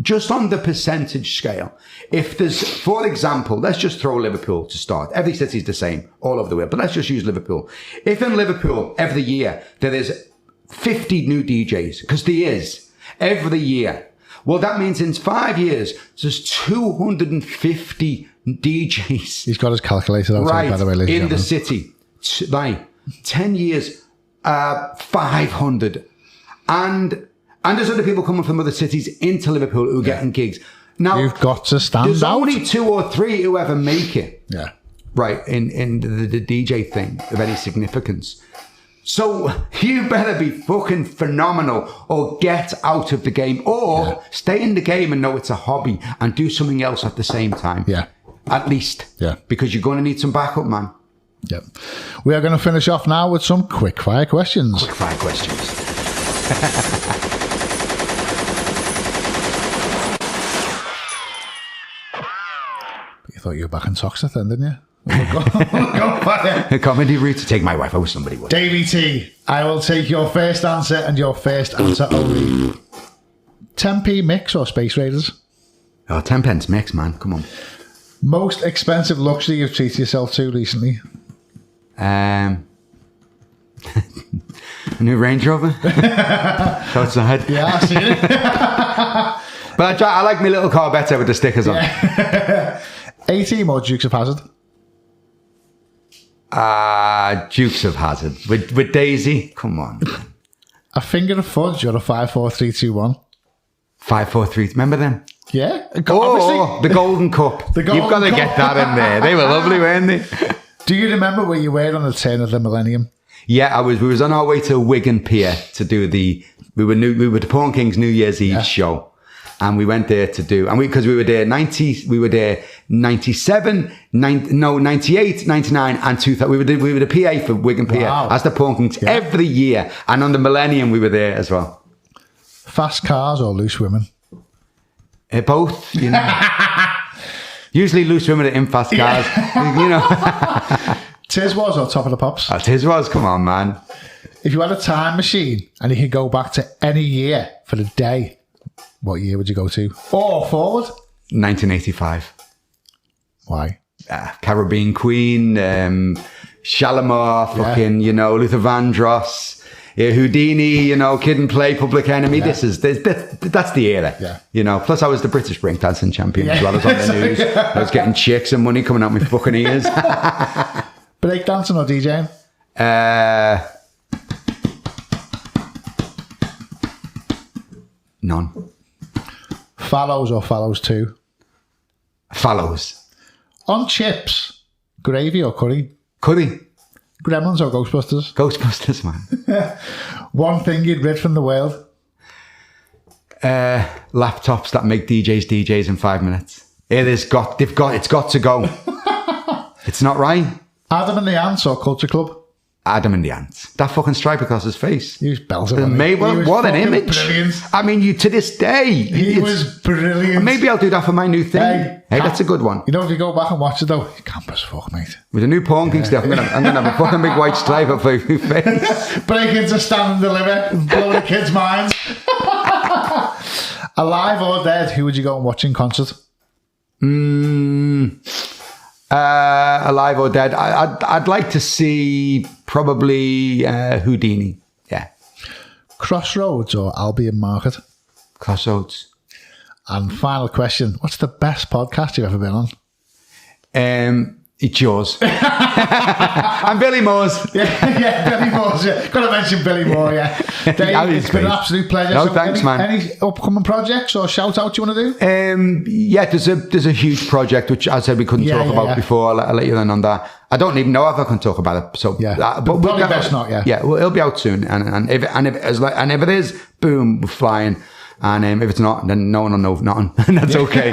just on the percentage scale, if there's, for example, let's just throw Liverpool to start. Every city's the same all over the world, but let's just use Liverpool. If in Liverpool every year there is 50 new DJs, because there is every year. Well, that means in 5 years, there's 250 DJs. He's got his calculator out, right, by the way, ladies in and the gentlemen. city. Like 10 years, 500. And there's other people coming from other cities into Liverpool who are getting gigs. Now, you've got to stand there's out. only 2 or 3 who ever make it. Yeah. Right, in the DJ thing of any significance. So you better be fucking phenomenal or get out of the game or stay in the game and know it's a hobby and do something else at the same time. Yeah. At least. Yeah. Because you're going to need some backup, man. Yep. We are going to finish off now with some quick fire questions. Quick fire questions. You thought you were back in Toxteth then, didn't you? Go back. A comedy route to take my wife. I wish somebody would. Davy T, I will take your first answer and your first answer only. 10p mix or Space Raiders? Oh, 10 pence mix, man. Come on. Most expensive luxury you've treated yourself to recently? A new Range Rover. Outside. Yeah, I see it. But I like my little car better with the stickers on. A-Team or Dukes of Hazzard? Dukes of Hazzard. With Daisy. Come on. A finger of fudge or a 5, 4, 3, 2, 1? 5, 4, 3. Remember them? Yeah. Oh, the Golden Cup. The Golden You've got to Cup. get that in there. They were lovely, weren't they? Do you remember where you were on the turn of the millennium? Yeah, we was on our way to Wigan Pier to do we were the Pawn Kings New Year's Eve show. And we went there to do, because we were there 97, 98, 99 and 2000. We were the PA for Wigan Pier as the Pawn Kings every year. And on the millennium, we were there as well. Fast cars or loose women? Both, you know. Usually loose women are in fast cars, you know. Tiz was or Top of the Pops? Tiz was, come on, man. If you had a time machine and you could go back to any year for the day, what year would you go to? Or forward? 1985. Why? Caribbean Queen, Shalimar, fucking, you know, Luther Vandross, Houdini, you know, Kid and Play, Public Enemy. Yeah. That's the era. Yeah. You know, plus I was the British breakdancing champion as well as on the news. I was getting chicks and money coming out my fucking ears. Breakdancing or DJing? None. Fallows or Fallows 2? Fallows. On chips, gravy or curry? Curry. Gremlins or Ghostbusters? Ghostbusters, man. One thing you'd rid from the world? Laptops that make DJs in 5 minutes. It's got to go. It's not right. Adam and the Ants or Culture Club? Adam and the Ants. That fucking stripe across his face. He was belting. What an image. Brilliant. I mean, you to this day. He was brilliant. Maybe I'll do that for my new thing. Hey, that's a good one. You know, if you go back and watch it though, you camp as fuck, mate. With the new Pawn King stuff, I'm gonna have a fucking big white stripe up for your face. Break into Stand and Deliver, blow the kids' minds. Alive or dead, who would you go and watch in concert? Alive or dead? I'd like to see probably Houdini. Yeah. Crossroads or Albion Market? Crossroads. And final question, what's the best podcast you've ever been on? It's yours. And Billy Moore's. Yeah, Billy Moore's. Yeah. Got to mention Billy Moore. Yeah, Dave, it's been an absolute pleasure. No, thanks, man. Any upcoming projects or shout out you want to do? Yeah, there's a huge project which I said we couldn't talk about before. I'll let you in on that. I don't even know if I can talk about it. So yeah, but probably best not. Yeah, yeah. Well, it'll be out soon, and if it is, boom, we're flying. And if it's not, then no one will know nothing, and that's okay.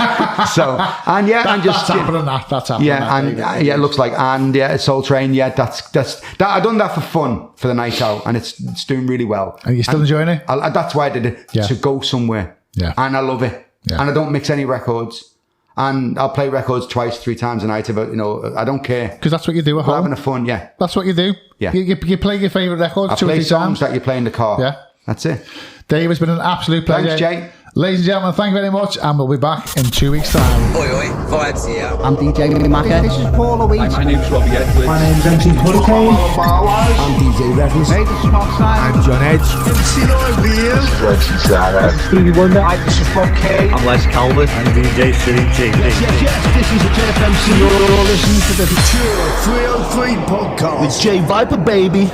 So, and yeah, and just that's happening. That's happening. Yeah, and it looks like, and yeah, Soul Train. Yeah, that's that. I've done that for fun for the night out, and it's doing really well. Are you still enjoying it? That's why I did it, to go somewhere. Yeah, and I love it. Yeah. And I don't mix any records, and I'll play records 2-3 times a night. About I don't care because that's what you do at home. Having a fun, yeah. That's what you do. Yeah, you play your favourite records. I play songs that you play in the car. Yeah, that's it. Dave, it's been an absolute pleasure. Thanks, Jay. Ladies and gentlemen, thank you very much, and we'll be back in 2 weeks' time. Oi, oi, vibes here. I'm DJ Macca. This is Paul Louise. My name's Robbie Edwards. My name's Ep022. I'm DJ Reference. Hey, this is Merseyside. I'm John Edge. MC Liverpool. Stevie Wonder. Hi, this is 2funky2. I'm Les Calvert and DJ City T. Yes, this is a JFMC. You're listening to the Couture 303 podcast with J Viper, baby.